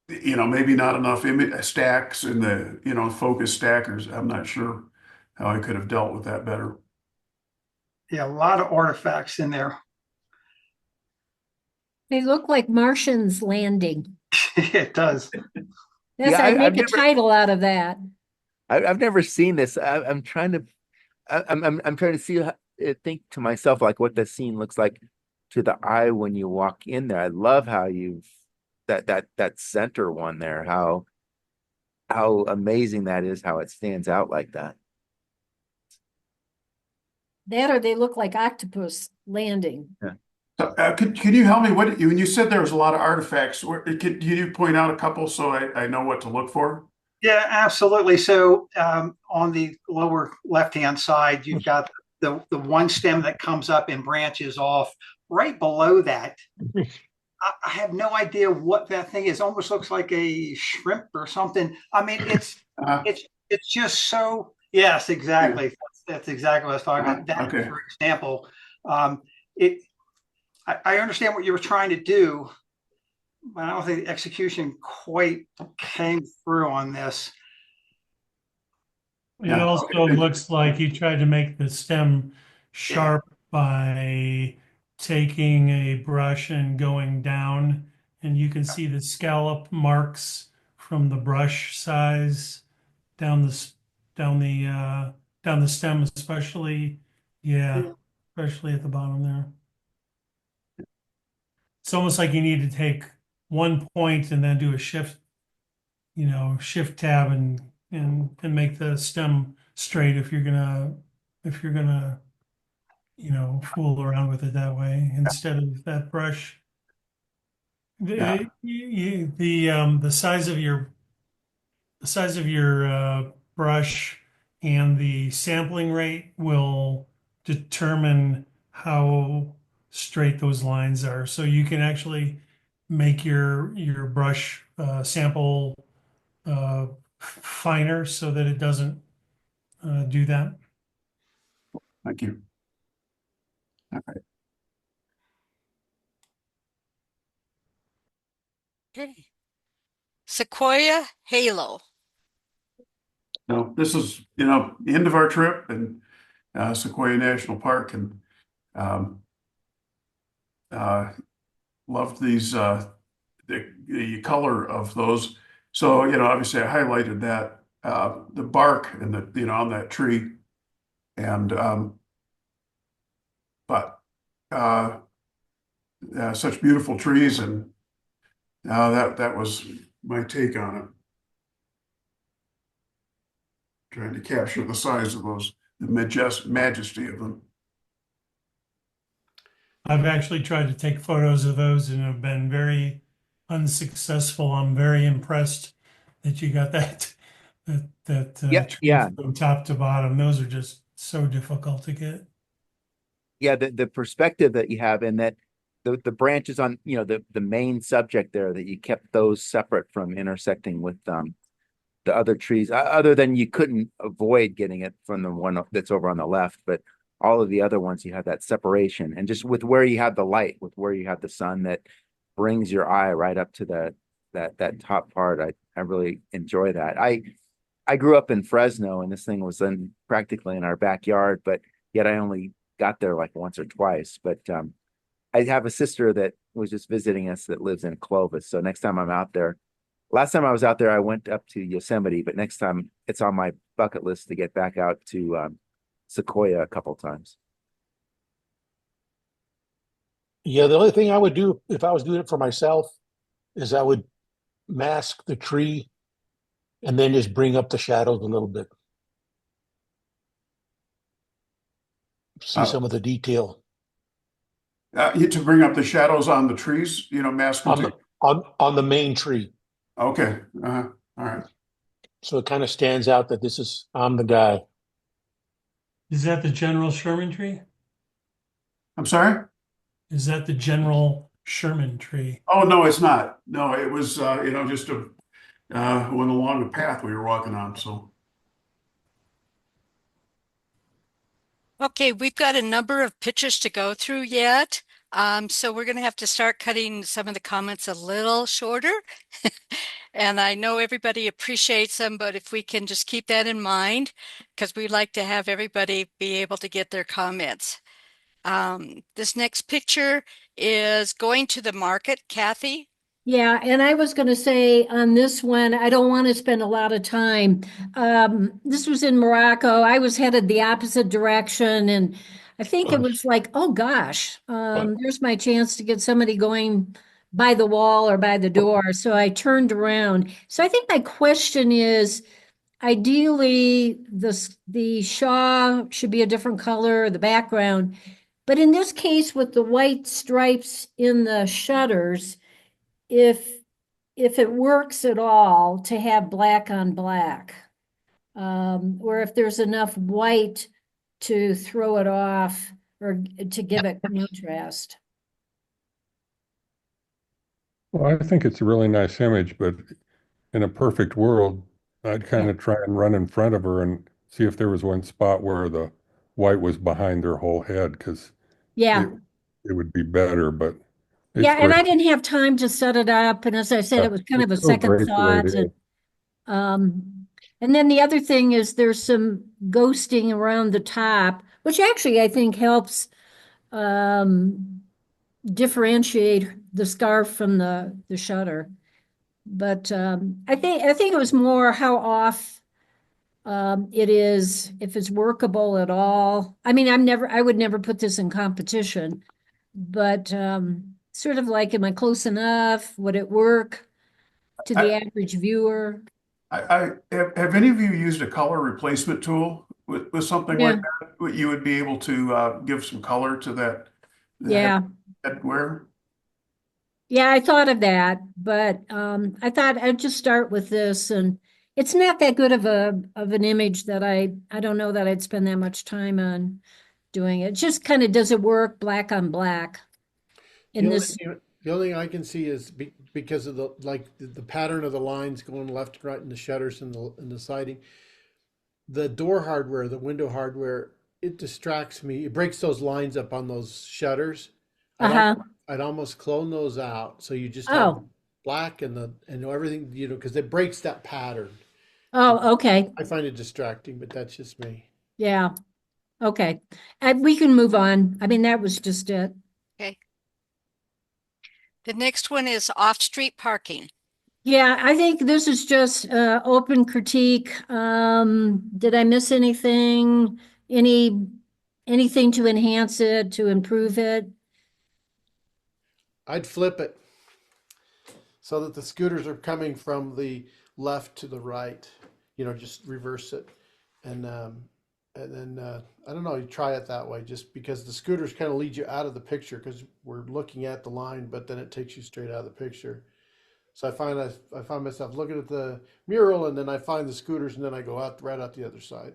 maybe not enough image stacks in the, focus stackers. I'm not sure how I could have dealt with that better. Yeah, a lot of artifacts in there. They look like Martians landing. It does. Yes, Yeah, I'd I've make a never, title out of that. I've never seen this. I'm trying to, I'm trying to see, think to myself like what the scene looks like to the eye when you walk in there. I love how you've that center one there. How amazing that is. How it stands out like that. That or they look like octopus landing. Yeah. So, could you help me? When you said there was a lot of artifacts, can you point out a couple so I know what to look for? Yeah, absolutely. So on the lower left-hand side, you've got the one stem that comes up and branches off. Right below that, I have no idea what that thing is. Almost looks like a shrimp or something. I mean, it's just so. Yes, exactly. That's exactly what I was talking about. That, Okay. for example, I understand what you were trying to do, but I don't think the execution quite came through on this. It Yeah. also looks like you tried to make the stem sharp by taking a brush and going down, and you can see the scallop marks from the brush size down the stem, especially especially at the bottom there. It's almost like you need to take one point and then do a shift tab and make the stem straight if you're gonna fool around with it that way instead of that brush. The size of your brush and the sampling rate will determine how straight those lines are. So you can actually make your brush sample finer so that it doesn't do that. Thank you. All right. Okay. Sequoia Halo. No, this is, the end of our trip and Sequoia National Park, and loved these the color of those. So, obviously I highlighted that the bark and the on that tree, and but such beautiful trees, and that was my take on it. Trying to capture the size of those, the majesty of them. I've actually tried to take photos of those and have been very unsuccessful. I'm very impressed that you got that tree Yeah. from top to bottom. Those are just so difficult to get. Yeah, the perspective that you have, and that the branches on, the main subject there, that you kept those separate from intersecting with the other trees, other than you couldn't avoid getting it from the one that's over on the left, but all of the other ones you had that separation, and just with where you had the light, with where you had the sun that brings your eye right up to that top part. I really enjoy that. I grew up in Fresno, and this thing was practically in our backyard, but yet I only got there like once or twice. But I have a sister that was just visiting us that lives in Clovis. So next time I'm out there, last time I was out there, I went up to Yosemite, but next time it's on my bucket list to get back out to Sequoia a couple times. Yeah, the only thing I would do if I was doing it for myself is I would mask the tree and then just bring up the shadows a little bit. See some of the detail. To bring up the shadows on the trees, mask them on the main tree. Okay. All right. So it kind of stands out that I'm the guy. Is that the General Sherman tree? I'm sorry? Is that the General Sherman tree? Oh, no, it's not. No, it was, just went along the path we were walking on. So. Okay, we've got a number of pictures to go through yet. So we're going to have to start cutting some of the comments a little shorter. And I know everybody appreciates them, but if we can just keep that in mind, because we like to have everybody be able to get their comments. This next picture is going to the market, Kathy. Yeah, and I was going to say on this one, I don't want to spend a lot of time. This was in Morocco. I was headed the opposite direction, and I think it was like, oh gosh, there's my chance to get somebody going by the wall or by the door. So I turned around. So I think my question is, ideally, the Shaw should be a different color, the background. But in this case, with the white stripes in the shutters, if it works at all to have black on black, or if there's enough white to throw it off or to give it contrast. Well, I think it's a really nice image, but in a perfect world, I'd kind of try and run in front of her and see if there was one spot where the white was behind her whole head, because Yeah. it would be better, but it's Yeah, and I great. didn't have time to set it up. And as I said, it was kind of a It's so second great the way it thought. is. And then the other thing is there's some ghosting around the top, which actually I think helps differentiate the scarf from the shutter. But I think it was more how off it is, if it's workable at all. I mean, I would never put this in competition, but sort of like, am I close enough? Would it work to the average viewer? Have any of you used a color replacement tool with something like that? You would be able to give some color to that Yeah. headwear? Yeah, I thought of that, but I thought I'd just start with this, and it's not that good of an image that I don't know that I'd spend that much time on doing it. Just kind of, does it work black on black in this? The only thing I can see is because of the pattern of the lines going left and right in the shutters and the siding, the door hardware, the window hardware, it distracts me. It breaks those lines up on those shutters. I'd almost clone those out so you just have black and everything, because it breaks that pattern. Oh, okay. I find it distracting, but that's just me. Yeah. Okay. We can move on. I mean, that was just it. Okay. The next one is off-street parking. Yeah, I think this is just open critique. Did I miss anything? Anything to enhance it, to improve it? I'd flip it so that the scooters are coming from the left to the right. Just reverse it, and then I don't know. You try it that way, just because the scooters kind of lead you out of the picture because we're looking at the line, but then it takes you straight out of the picture. So I find myself looking at the mural, and then I find the scooters, and then I go right out the other side.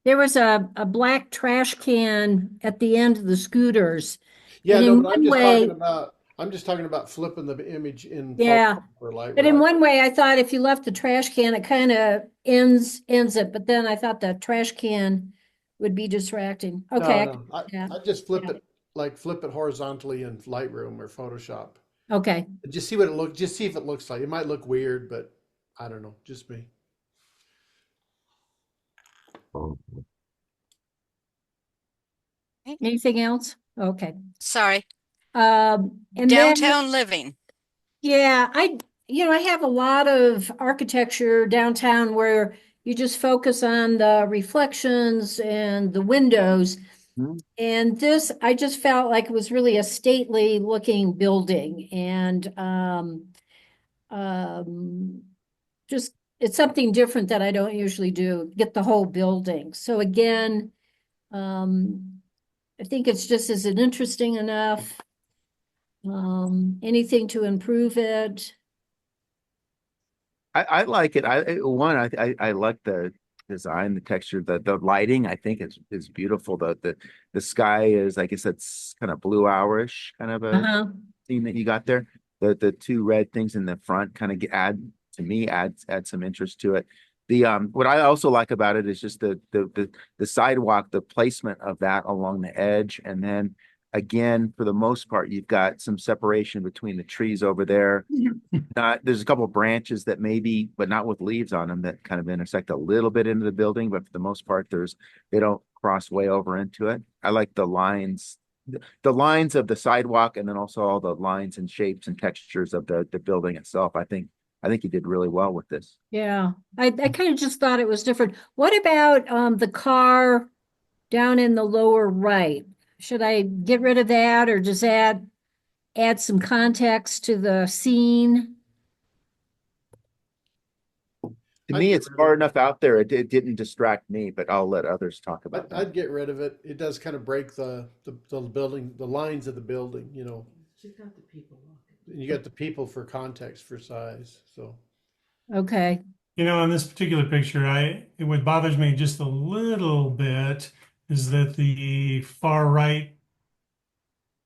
There was a black trash can at the end of the scooters. Yeah, and no, in but I'm just talking about flipping the image in. Yeah, for light. But in one way, I thought if you left the trash can, it kind of ends it. But then I thought the trash can would be distracting. Okay. No. I just flip it horizontally in Lightroom or Photoshop. Okay. Just see what it looks. Just see if it looks like. It might look weird, but I don't know. Just me. Anything else? Okay. Sorry. And downtown living. Yeah, I have a lot of architecture downtown where you just focus on the reflections and the windows. And this, I just felt like it was really a stately looking building, and just, it's something different that I don't usually do, get the whole building. So again, I think it's just, is it interesting enough? Anything to improve it? I like it. I like the design, the texture, the lighting. I think is beautiful. The sky is, like I said, it's kind of blue hourish kind of a theme that you got there. The two red things in the front kind of add some interest to it. What I also like about it is just the sidewalk, the placement of that along the edge. And then again, for the most part, you've got some separation between the trees over there. There's a couple of branches that maybe, but not with leaves on them, that kind of intersect a little bit into the building, but for the most part, they don't cross way over into it. I like the lines of the sidewalk, and then also all the lines and shapes and textures of the building itself. I think you did really well with this. Yeah, I kind of just thought it was different. What about the car down in the lower right? Should I get rid of that, or does that add some context to the scene? To I'd me, get it's rid of far it. enough out there. It didn't distract me, but I'll let others talk about that. I'd get rid of it. It does kind of break the building, the lines of the building, you know. And you got the people for context for size, so. Okay. You know, in this particular picture, what bothers me just a little bit is that the far right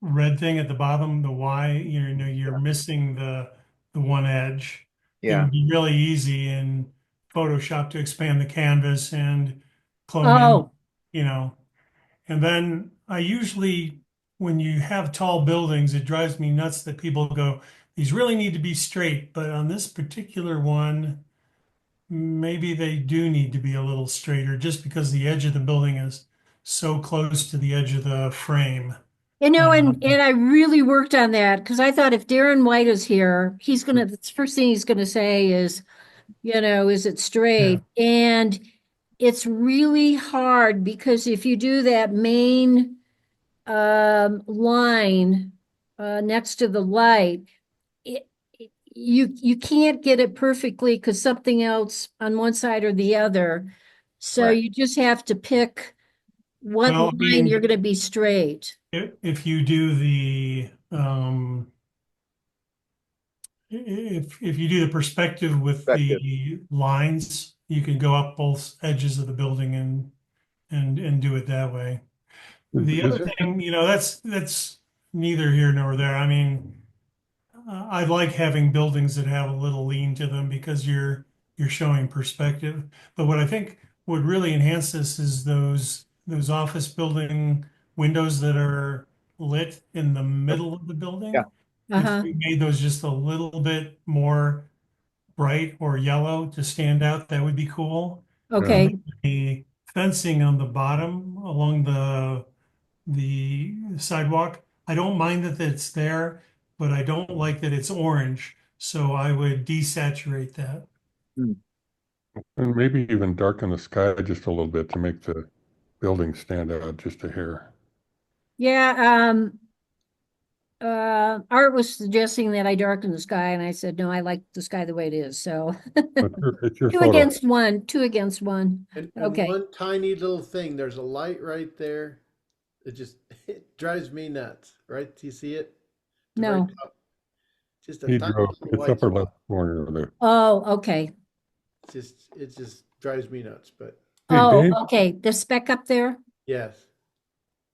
red thing at the bottom, the Y, you're missing the one edge. It Yeah. would be really easy in Photoshop to expand the canvas and clone in, Oh, you know. And then I usually, when you have tall buildings, it drives me nuts that people go, these really need to be straight. But on this particular one, maybe they do need to be a little straighter just because the edge of the building is so close to the edge of the frame. you know, Um, and I really worked on that because I thought if Darren White is here, the first thing he's gonna say is, is it straight? And it's really hard because if you do that main line next to the light, you can't get it perfectly because something else on one side or the other. So Right. you just have to pick what Well, I line mean- you're going to be straight. if you do the if you do the perspective with the lines, you can go up both edges of the building and do it that way. The other thing, that's neither here nor there. I mean, I like having buildings that have a little lean to them because you're showing perspective. But what I think would really enhance this is those office building windows that are lit in the middle of the building. Yeah. If we made those just a little bit more bright or yellow to stand out, that would be cool. Okay. The fencing on the bottom along the sidewalk, I don't mind that it's there, but I don't like that it's orange. So I would desaturate that. And maybe even darken the sky just a little bit to make the building stand out just a hair. Yeah, Art was suggesting that I darken the sky, and I said, no, I like the sky the way it is. So It's your two photo. against one, two against one. And Okay. one tiny little thing, there's a light right there. It drives me nuts, right? Do you see it? The very No. top. Just a He tiny drove, little it's white upper spot. left corner of the. Oh, okay. It just drives me nuts, but Hey, Oh, Dave, okay. The speck up there? yes.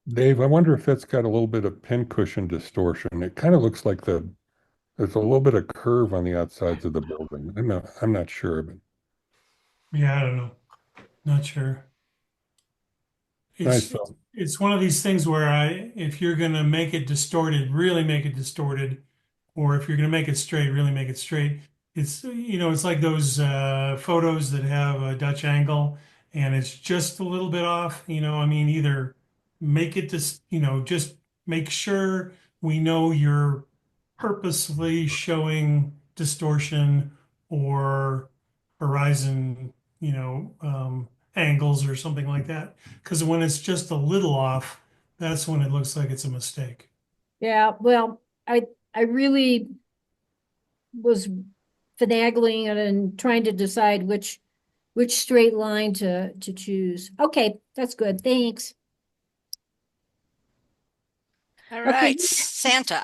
Dave, I wonder if that's got a little bit of pincushion distortion. It kind of looks like there's a little bit of curve on the outsides of the building. I'm not sure, but Yeah, I don't know. Not sure. nice It's though. it's one of these things where if you're gonna make it distorted, really make it distorted, or if you're gonna make it straight, really make it straight. It's like those photos that have a Dutch angle and it's just a little bit off. I mean, either make it just make sure we know you're purposely showing distortion or horizon, angles or something like that. Because when it's just a little off, that's when it looks like it's a mistake. Yeah, well, I really was finagling and trying to decide which straight line to choose. Okay, that's good. Thanks. All Okay. right, Santa.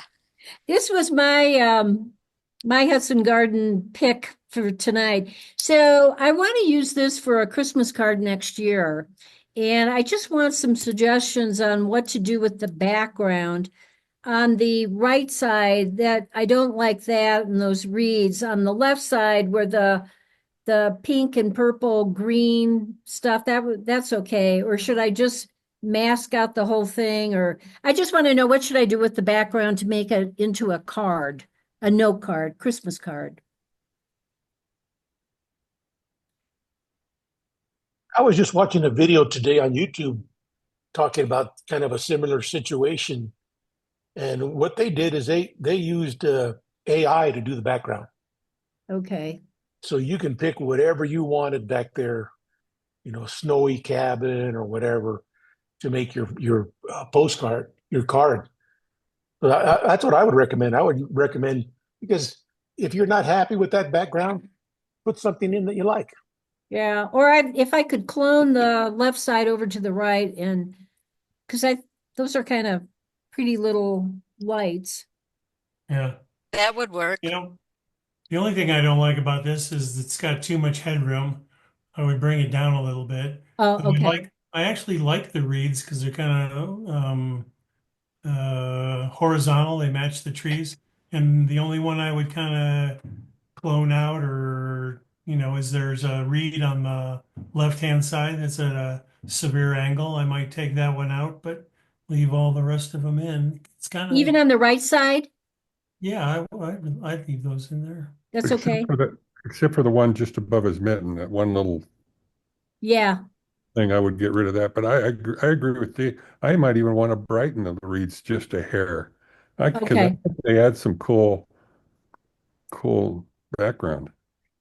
This was my Hudson Garden pick for tonight. So I want to use this for a Christmas card next year. And I just want some suggestions on what to do with the background. On the right side, that I don't like that and those reeds. On the left side, where the the pink and purple, green stuff, that's okay? Or should I just mask out the whole thing? Or I just want to know, what should I do with the background to make it into a card, a note card, Christmas card? I was just watching a video today on YouTube talking about kind of a similar situation. And what they did is they used AI to do the background. Okay. So you can pick whatever you wanted back there, you know, snowy cabin or whatever, to make your postcard, your card. But that's what I would recommend. I would recommend, because if you're not happy with that background, put something in that you like. Yeah, or if I could clone the left side over to the right, and because those are kind of pretty little lights. Yeah. That would work. You know, the only thing I don't like about this is it's got too much headroom. I would bring it down a little bit. Oh, But okay. I actually like the reeds because they're kind of horizontal. They match the trees. And the only one I would kind of clone out, or is there's a reed on the left-hand side that's at a severe angle. I might take that one out, but leave all the rest of them in. It's kind Even of, on the right side, yeah, I'd leave those in there. that's okay. Except for the one just above his mitten, that one little Yeah, thing, I would get rid of that. But I agree with you. I might even want to brighten the reeds just a hair. Because I okay. think they add some cool background.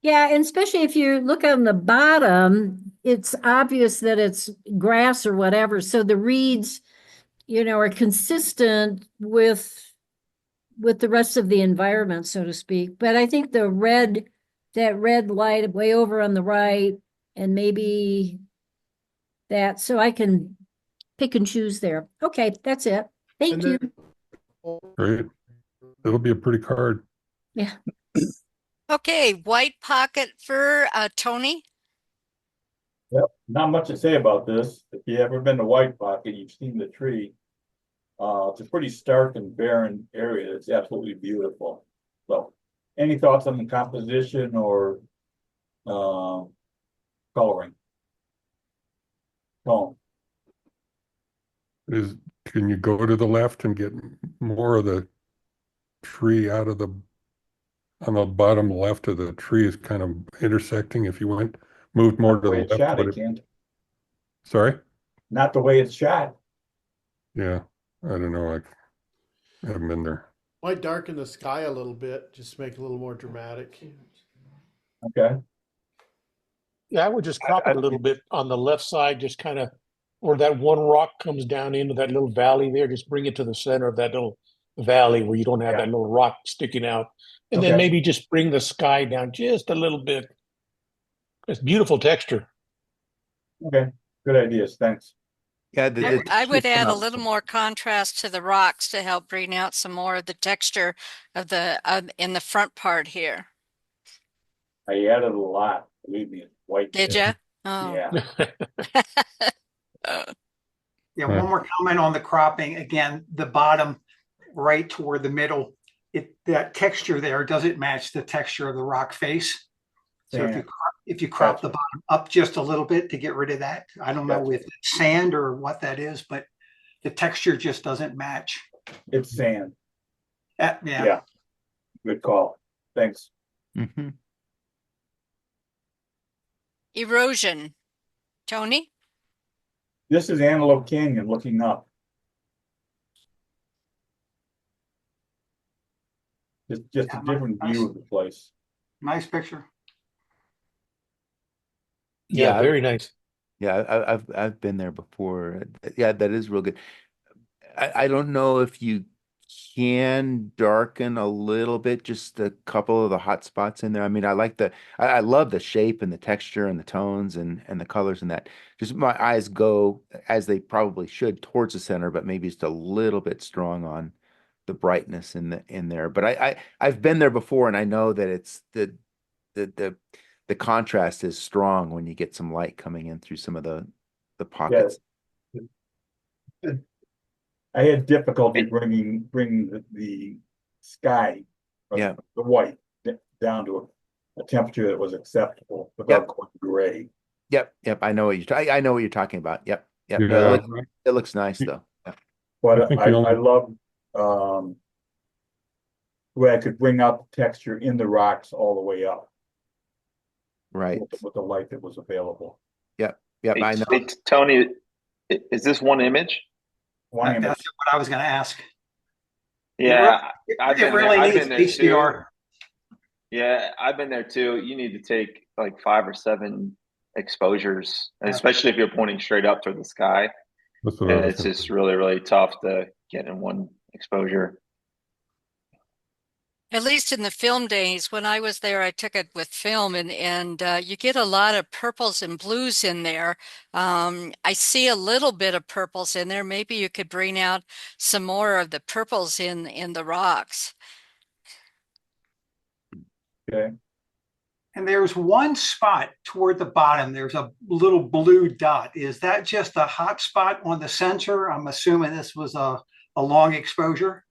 Yeah, and especially if you look on the bottom, it's obvious that it's grass or whatever. So the reeds, are consistent with the rest of the environment, so to speak. But I think that red light way over on the right, and maybe that, so I can pick and choose there. Okay, that's it. Thank And you. then Great. It'll be a pretty card. Yeah. Okay, white pocket for Tony. Yep, not much to say about this. If you ever been to White Pocket, you've seen the tree. It's a pretty stark and barren area. It's absolutely beautiful. So, any thoughts on the composition or coloring? Tone. Can you go to the left and get more of the tree out of on the bottom left of the tree is kind of intersecting? If you moved more Not to the way the it's left, shot, I can't. Sorry? Not the way it's shot. Yeah, I don't know. I haven't been there. might darken the sky a little bit, just to make it a little more dramatic. Okay. Yeah, I would just crop it a little bit on the left side, just kind of, where that one rock comes down into that little valley there, just bring it to the center of that little valley where you don't have that little rock sticking out. And then Okay. maybe just bring the sky down just a little bit. It's beautiful texture. Okay. Good ideas. Thanks. Yeah, I would add a little more contrast to the rocks to help bring out some more of the texture of the in the front part here. I added a lot. Believe me, it's white. Did you? Oh. Yeah. Yeah, one more comment on the cropping. Again, the bottom right toward the middle, that texture there doesn't match the texture of the rock face. So Yeah. if you crop the bottom up just a little bit to get rid of that, I don't know if it's sand or what that is, but the texture just doesn't match. It's sand. Yeah. Yeah. Good call. Thanks. Mm-hmm. Erosion. Tony? This is Antelope Canyon looking up. It's just a different view of the place. Nice picture. Yeah, very nice. Yeah, I've been there before. Yeah, that is real good. I don't know if you can darken a little bit, just a couple of the hot spots in there. I mean, I love the shape and the texture and the tones and the colors and that. Just my eyes go, as they probably should, towards the center, but maybe just a little bit strong on the brightness in there. But I've been there before, and I know that it's the contrast is strong when you get some light coming in through some of the pockets. Yeah. I had difficulty bringing the sky, Yeah, the white down to a temperature that was acceptable Yep. without going gray. Yep, I know what I know what you're talking about. Yep, yep. No, Yeah. it looks nice though. Yeah. But I think I the only- love where I could bring out the texture in the rocks all the way up Right. with the light that was available. Yep, I know. Hey, Tony, is this one image? One image. That's what I was going to ask. Yeah, It really I've needs been there too. HDR. Yeah, I've been there too. You need to take like 5 or 7 exposures, and especially if you're pointing straight up toward the sky. That's what I And was it's gonna just say. really, really tough to get in one exposure. At least in the film days, when I was there, I took it with film, and you get a lot of purples and blues in there. I see a little bit of purples in there. Maybe you could bring out some more of the purples in the rocks. Okay. And there's one spot toward the bottom. There's a little blue dot. Is that just a hot spot on the sensor? I'm assuming this was a long exposure.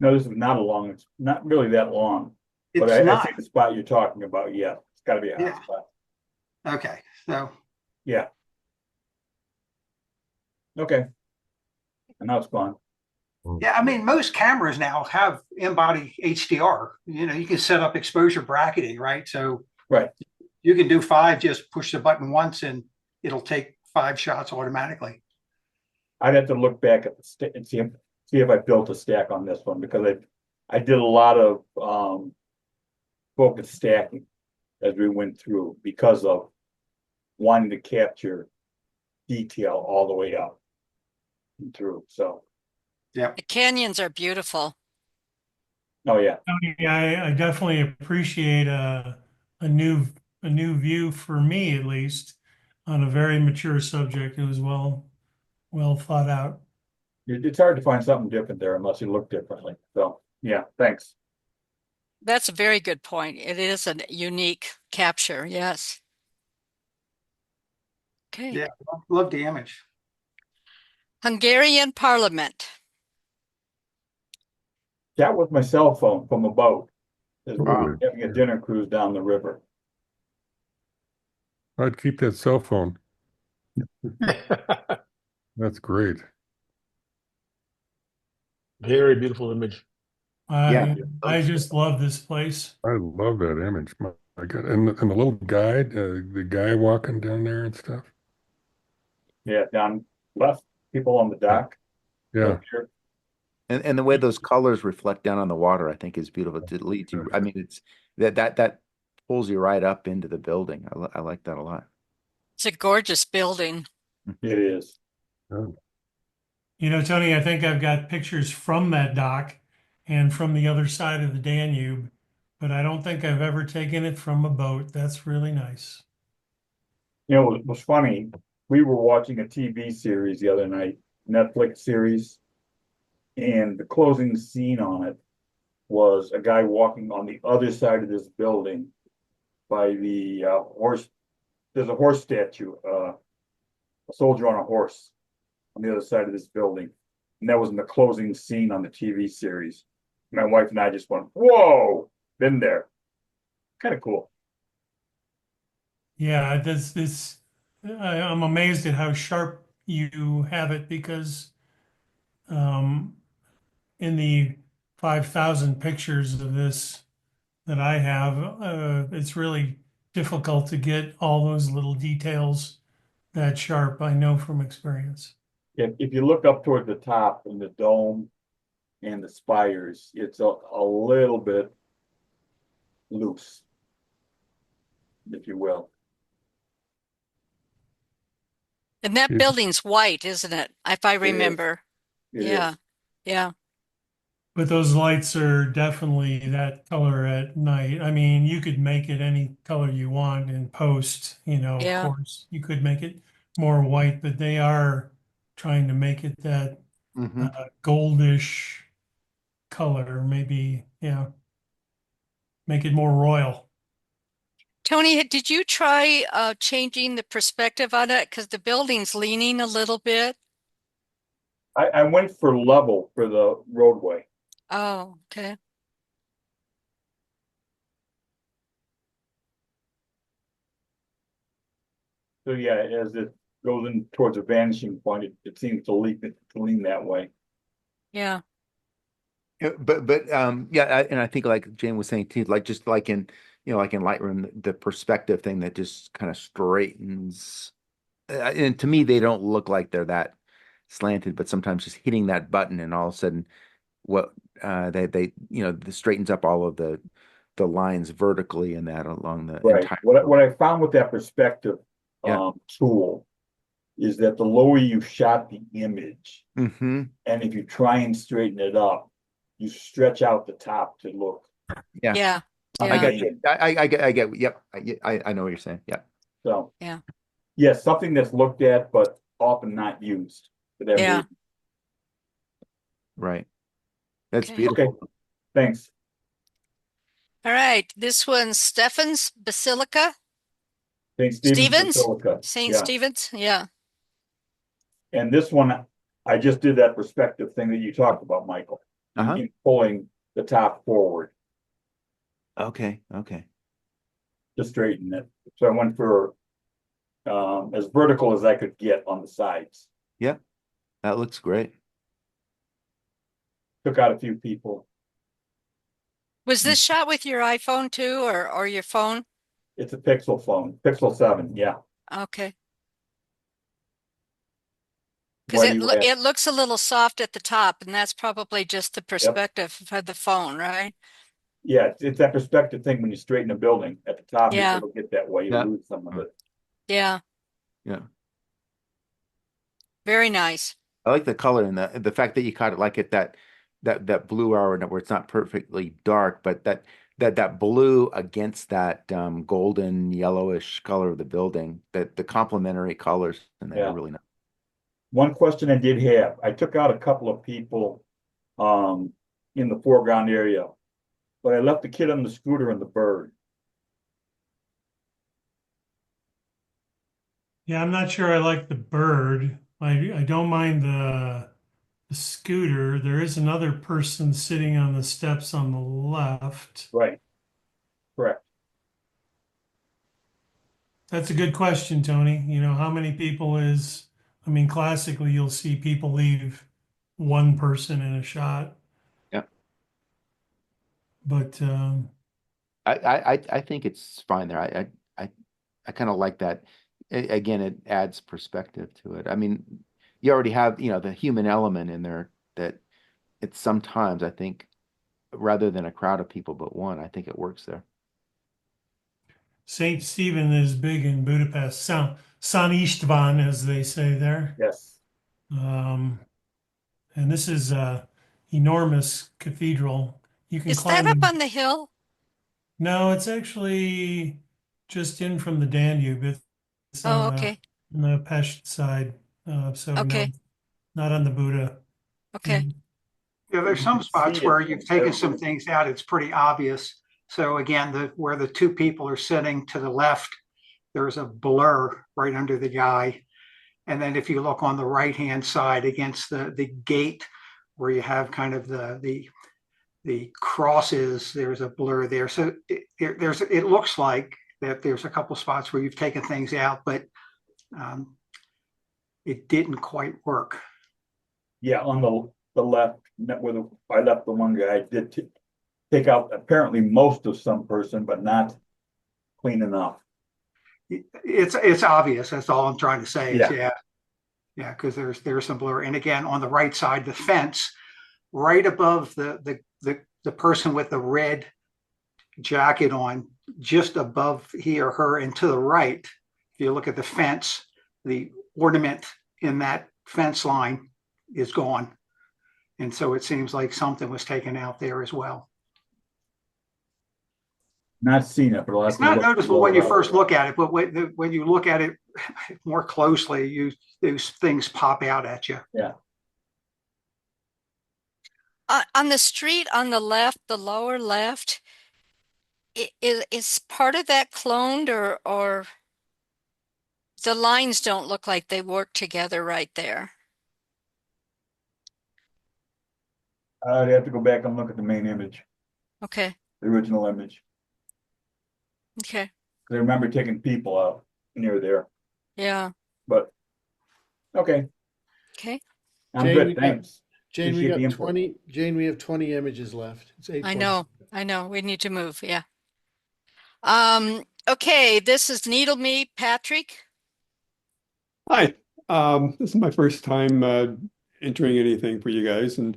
No, this is not a long, it's not really that long. But It's I not. think the spot you're talking about, yeah, it's got to be a hot Yeah. spot. Okay, so Yeah. Okay. And now it's gone. yeah, I mean, most cameras now have in-body HDR. You know, you can set up exposure bracketing, right? So Right. you can do 5, just push the button once and it'll take 5 shots automatically. I'd have to look back at the stack and see if I built a stack on this one, because I did a lot of focus stacking as we went through, because of wanting to capture detail all the way up and through. So, yeah. The canyons are beautiful. oh yeah, Tony, I definitely appreciate a new view for me at least on a very mature subject. It was well thought out. it's hard to find something different there unless you look differently. So, yeah, thanks. That's a very good point. It is a unique capture. Yes. Okay. Yeah, love the image. Hungarian Parliament. That was my cell phone from a boat as we Wow. were having a dinner cruise down the river. I'd keep that cell phone. That's great. Very beautiful image. Yeah. I just love this place. I love that image. My God. And the little guide, the guy walking down there and stuff. Yeah, down left, people on the dock. Yeah. Up here. And the way those colors reflect down on the water, I think is beautiful. To lead you, I mean, it's that pulls you right up into the building. I like that a lot. It's a gorgeous building. It is. Oh, You know, Tony, I think I've got pictures from that dock and from the other side of the Danube, but I don't think I've ever taken it from a boat. That's really nice. You know, it was funny. We were watching a TV series the other night, Netflix series, and the closing scene on it was a guy walking on the other side of this building by the horse. There's a horse statue, a soldier on a horse on the other side of this building. And that was in the closing scene on the TV series. My wife and I just went, whoa, been there. Kind of cool. Yeah, I'm amazed at how sharp you have it because in the 5,000 pictures of this that I have, it's really difficult to get all those little details that sharp. I know from experience. If you look up toward the top and the dome and the spires, it's a little bit loose, if you will. And that Yeah. building's white, isn't it? If I is. remember. It Yeah. is. Yeah. But those lights are definitely that color at night. I mean, you could make it any color you want in post, of Yeah. course. You could make it more white, but they are trying to make it that Mhm. goldish color, maybe, make it more royal. Tony, did you try changing the perspective on it? Because the building's leaning a little bit. I went for level for the roadway. Oh, okay. So yeah, as it goes in towards a vanishing point, it seems to lean that way. Yeah. Yeah, and I think like Jane was saying too, like just like in like in Lightroom, the perspective thing that just kind of straightens. And to me, they don't look like they're that slanted, but sometimes just hitting that button and all of a sudden, what they this straightens up all of the lines vertically and that along the Right. entire. What I found with that perspective Yeah. tool is that the lower you shot the image, Mm-hmm. and if you try and straighten it up, you stretch out the top to look. Yeah. Yeah. I got Yeah. you. I get. Yep. I know what you're saying. Yeah. So Yeah. yes, something that's looked at but often not used for that Yeah. reason. Right. That's Okay. beautiful. Okay, thanks. All right. This one's Stephen's Basilica. St. Stephen's Stevens? Basilica. St. Yeah. Stephen's. Yeah. And this one, I just did that perspective thing that you talked about, Michael. Uh-huh. In pulling the top forward Okay. to straighten it. So I went for as vertical as I could get on the sides. Yeah. That looks great. Took out a few people. Was this shot with your iPhone too, or your phone? It's a Pixel phone, Pixel 7, yeah. Okay. Because Why do you ask? it looks a little soft at the top, and that's probably just the perspective of the phone, right? Yeah, it's that perspective thing when you straighten a building at the top, Yeah. it'll get that way, you Yeah. lose some of it. Yeah. Yeah. Very nice. I like the color and the fact that you caught it like at that blue hour where it's not perfectly dark, but that blue against that golden yellowish color of the building, that the complementary colors and they're Yeah. really nice. One question I did have, I took out a couple of people in the foreground area, but I left the kid on the scooter and the bird. Yeah, I'm not sure I like the bird. I don't mind the scooter. There is another person sitting on the steps on the left. Right. Correct. That's a good question, Tony. You know, how many people is, I mean, classically, you'll see people leave one person in a shot. Yeah. But I think it's fine there. I kind of like that. Again, it adds perspective to it. I mean, you already have, the human element in there that it's sometimes, I think, rather than a crowd of people, but one, I think it works there. St. Stephen is big in Budapest. San István, as they say there. Yes. And this is a enormous cathedral. You can Is climb that up the- on the hill? No, it's actually just in from the Danube. It's Oh, on okay. the Pest side. So no, Okay. not on the Buda. Okay. Yeah, there's You some can spots see it where from you've taken some everywhere. things out, it's pretty obvious. So again, where the two people are sitting to the left, there's a blur right under the guy. And then if you look on the right-hand side against the gate where you have kind of the crosses, there's a blur there. So it looks like that there's a couple spots where you've taken things out, but it didn't quite work. Yeah, on the left, where I left the one guy, I did take out apparently most of some person, but not clean enough. It's obvious. That's all I'm trying to say. Yeah. Yeah, because there's some blur. And again, on the right side, the fence, right above the person with the red jacket on, just above he or her, and to the right, if you look at the fence, the ornament in that fence line is gone. And so it seems like something was taken out there as well. Not seen it, but I'll have It's to not look noticeable when you more first up. look at it, but when you look at it more closely, those things pop out at you. Yeah. On the street on the left, the lower left, is part of that cloned or the lines don't look like they work together right there. I'd have to go back and look at the main image, Okay. the original image. Okay. 'Cause I remember taking people out near there. Yeah. but, okay, Okay. I'm Jane, good, we got- thanks. Jane, we Appreciate the got input. 20, Jane, we have 20 images left. It's I 8:40. know. We need to move. Yeah. Okay. This is Needle Me, Patrick. Hi, this is my first time entering anything for you guys, and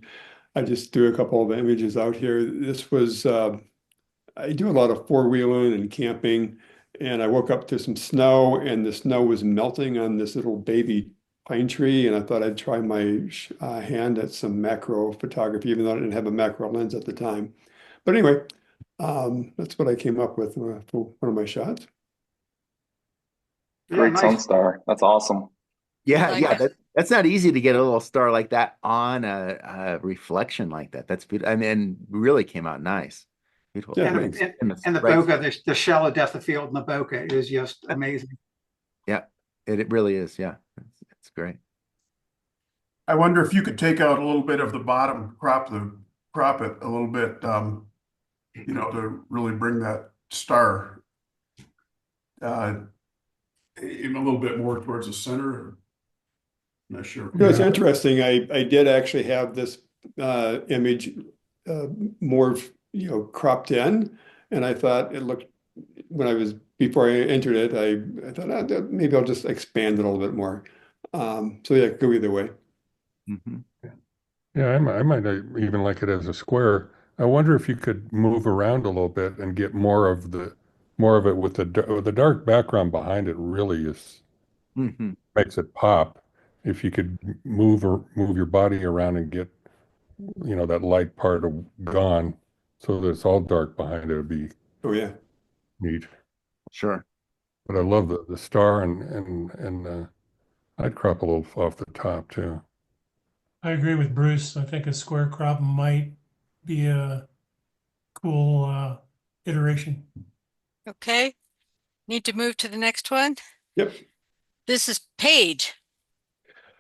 I just do a couple of images out here. This was I do a lot of four-wheeling and camping, and I woke up to some snow, and the snow was melting on this little baby pine tree, and I thought I'd try my hand at some macro photography, even though I didn't have a macro lens at the time. But anyway, that's what I came up with for one of my shots. Yeah, Great sun nice. star. That's awesome. Yeah, like yeah, it. that's not easy to get a little star like that on a reflection like that. That's beautiful. I mean, really came out nice. Beautiful. Yeah, And, thanks. and the right- bokeh, the shallow depth of field in the bokeh is just amazing. Yeah, it really is. Yeah, it's great. I wonder if you could take out a little bit of the bottom, crop it a little bit, to really bring that star even a little bit more towards the center. I'm not sure. No, it's interesting. I did actually have this image more, cropped in, and I thought it looked before I entered it, I thought maybe I'll just expand it a little bit more. So yeah, go either way. Hmm. Yeah, I might even like it as a square. I wonder if you could move around a little bit and get more of it with the dark background behind it really Hmm. makes it pop. If you could move your body around and get, that light part gone so that it's all dark behind it would be Oh yeah. neat. Sure. But I love the star and I'd crop a little off the top too. I agree with Bruce. I think a square crop might be a cool iteration. Okay. Need to move to the next one. Yep. This is Paige.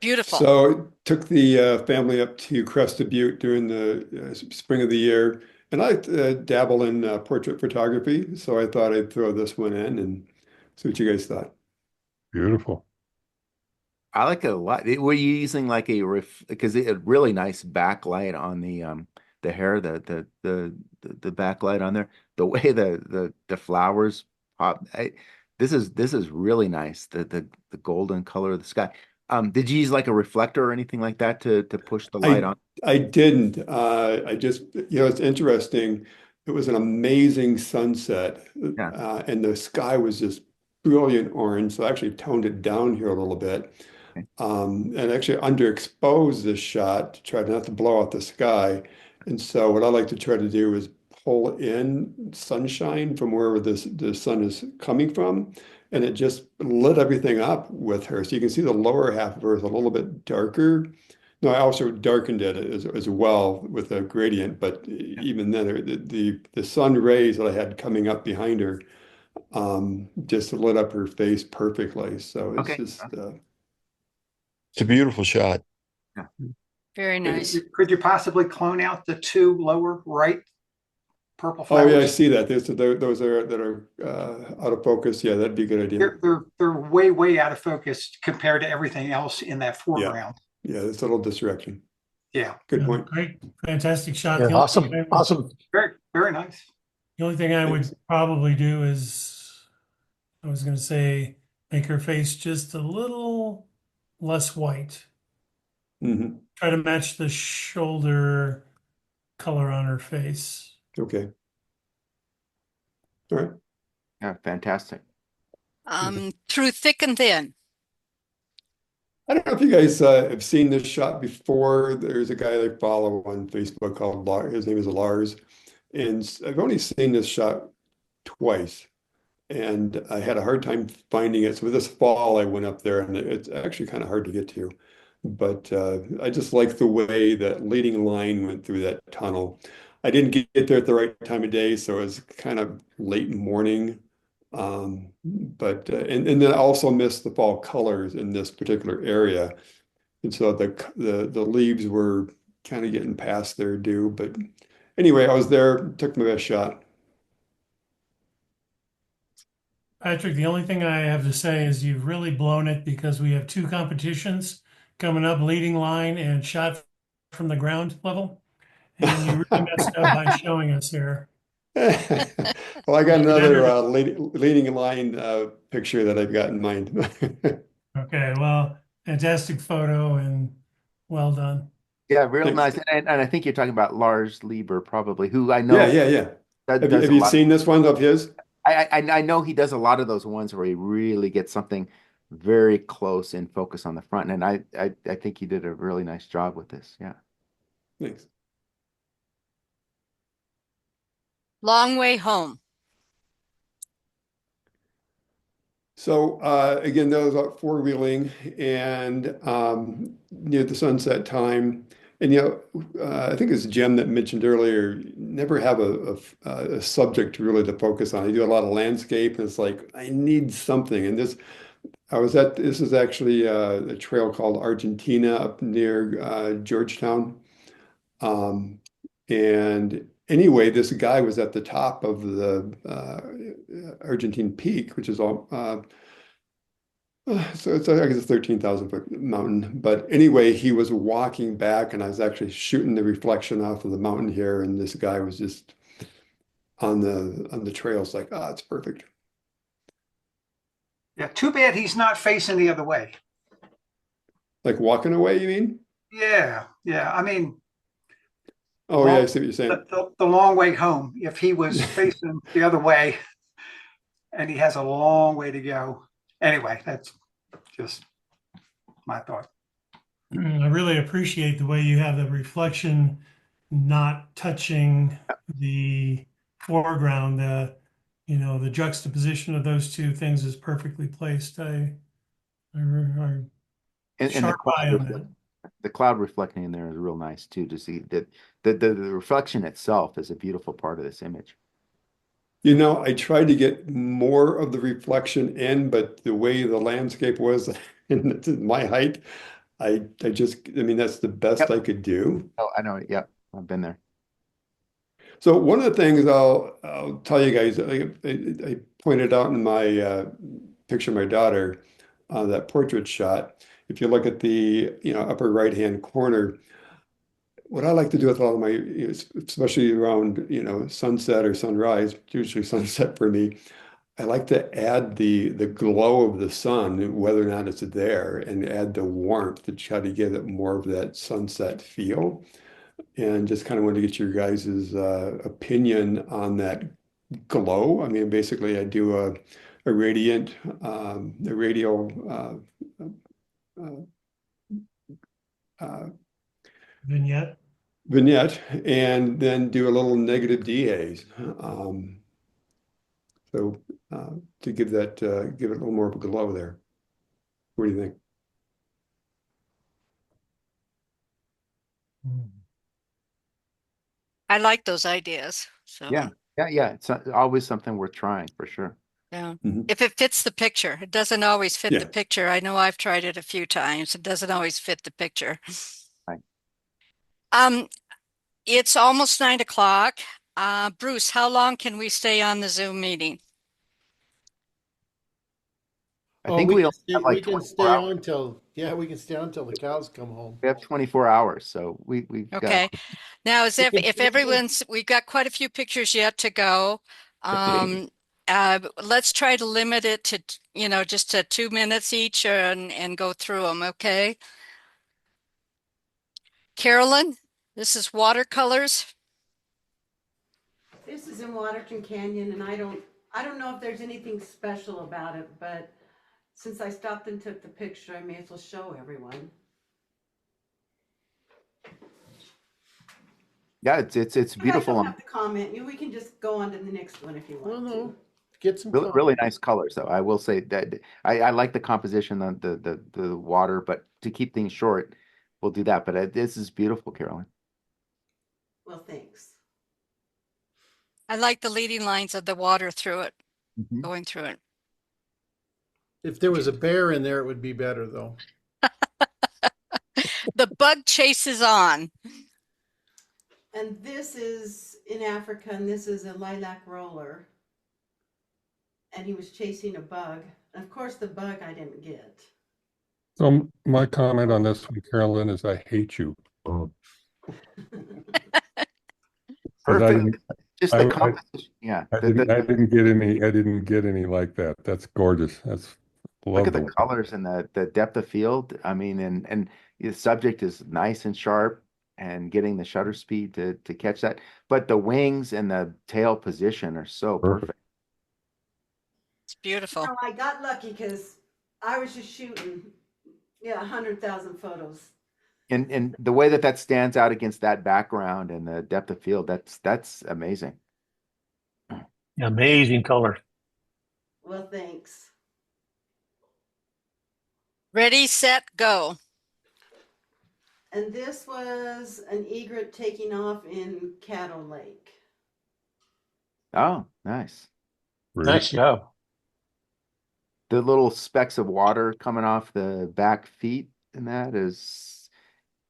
Beautiful. So took the family up to Crested Butte during the spring of the year, and I dabble in portrait photography, so I thought I'd throw this one in and see what you guys thought. Beautiful. I like it a lot. Were you using like because it had really nice backlight on the hair, the backlight on there, the way the flowers pop. This is really nice. The golden color of the sky. Did you use like a reflector or anything like that to push the light on? I didn't. I just, it's interesting. It was an amazing sunset, and the sky was just brilliant orange. So I actually toned it down here a little bit. Okay. And actually underexposed this shot to try not to blow out the sky. And so what I like to try to do is pull in sunshine from wherever the sun is coming from. And it just lit everything up with her. So you can see the lower half of her is a little bit darker. No, I also darkened it as well with a gradient, but even then, the sun rays that I had coming up behind her just lit up her face perfectly. So it's just It's a beautiful shot. Very nice. Could you possibly clone out the two lower right purple Oh flowers? yeah, I see that. Those that are out of focus. Yeah, that'd be a good idea. They're way out of focus compared to everything else in that foreground. Yeah, it's a little distraction. Yeah. Good Yeah, point. great, fantastic shot. Yeah, The only awesome, thing I would- awesome. Very nice. The only thing I would Thanks. probably do is, I was going to say, make her face just a little less white. Hmm. Try to match the shoulder color on her face. Okay. All right. Yeah, fantastic. Through thick and thin. I don't know if you guys have seen this shot before. There's a guy I follow on Facebook called Lars. His name is Lars. And I've only seen this shot twice. And I had a hard time finding it. So this fall, I went up there, and it's actually kind of hard to get to. But I just like the way that leading line went through that tunnel. I didn't get there at the right time of day, so it was kind of late morning. But then I also missed the fall colors in this particular area, and so the leaves were kind of getting past their due. But anyway, I was there, took my best shot. Patrick, the only thing I have to say is you've really blown it because we have two competitions coming up, leading line and shot from the ground level. And you really messed up by showing us here. Well, I got another leading line picture that I've got in mind. Okay, well, fantastic photo and well done. Yeah, real Thanks. nice. And I think you're talking about Lars Lieber, probably, who I know Yeah. Have does a you lot. seen this one of his? I know he does a lot of those ones where he really gets something very close in focus on the front. And I think he did a really nice job with this. Yeah. Thanks. Long way home. So again, that was about four-wheeling and near the sunset time. And I think it's Jim that mentioned earlier, never have a subject really to focus on. I do a lot of landscape, and it's like I need something. And this is actually a trail called Argentina up near Georgetown. And anyway, this guy was at the top of the Argentine Peak, which is all so it's I guess a 13,000-foot mountain. But anyway, he was walking back, and I was actually shooting the reflection off of the mountain here, and this guy was just on the trails, like, it's perfect. Yeah, too bad he's not facing the other way. Like walking away, you mean? Yeah. I mean, Oh yeah, I see what you're saying. the long way home. If he was facing the other way, and he has a long way to go. Anyway, that's just my thought. I really appreciate the way you have the reflection not touching the foreground. The juxtaposition of those two things is perfectly placed. And sharp eye on that. the cloud reflecting in there is real nice too, to see that the reflection itself is a beautiful part of this image. I tried to get more of the reflection in, but the way the landscape was and my height, I mean, that's the best I could do. Oh, I know. Yeah, I've been there. So one of the things I'll tell you guys, I pointed out in my picture of my daughter, that portrait shot. If you look at the upper right-hand corner, what I like to do with a lot of my, especially around sunset or sunrise, usually sunset for me, I like to add the glow of the sun, whether or not it's there, and add the warmth to try to give it more of that sunset feel. And just kind of wanted to get your guys' opinion on that glow. I mean, basically, I do a radial vignette, and then do a little negative DAs. So to give it a little more of a glow there. What do you think? I like those ideas. So Yeah. It's always something worth trying for sure. yeah. Mhm. If it fits the picture, it doesn't always fit Yeah. the picture. I know I've tried it a few times. It doesn't always fit the picture. Right. It's almost 9 o'clock. Bruce, how long can we stay on the Zoom meeting? I think we only have we like can 24 stay hours. on till we can stay on till the cows come home. We have 24 hours, so we've got Okay. Now, We can if stay on. everyone's, we've got quite a few pictures yet to go. Let's try to limit it to, just to 2 minutes each and go through them. Okay. Carolyn, this is watercolors. This is in Waterton Canyon, and I don't know if there's anything special about it, but since I stopped and took the picture, I may as well show everyone. Yeah, it's You guys beautiful. don't have to comment. We can just go on to the next one if you want to. Get some Really nice colors, though. I will say that I like the composition on the water, but to keep things short, we'll do that. But this is beautiful, Carolyn. Well, thanks. I like the leading lines of the water through it, Mhm. going through it. If there was a bear in there, it would be better though. The bug chases on. And this is in Africa, and this is a lilac roller. and he was chasing a bug. Of course, the bug I didn't get. So my comment on this one, Carolyn, is I hate you. 'Cause I Perfect. didn't, Just I, the I, composition. Yeah. I didn't get any like that. That's gorgeous. That's Look at the lovely. colors and the depth of field. I mean, and the subject is nice and sharp and getting the shutter speed to catch that. But the wings and the tail position are so perfect. It's beautiful. No, I got lucky because I was just shooting, 100,000 photos. And the way that stands out against that background and the depth of field, that's amazing. Amazing color. Well, thanks. Ready, set, go. And this was an egret taking off in Caddo Lake. Oh, nice. Nice job. The little specks of water coming off the back feet and that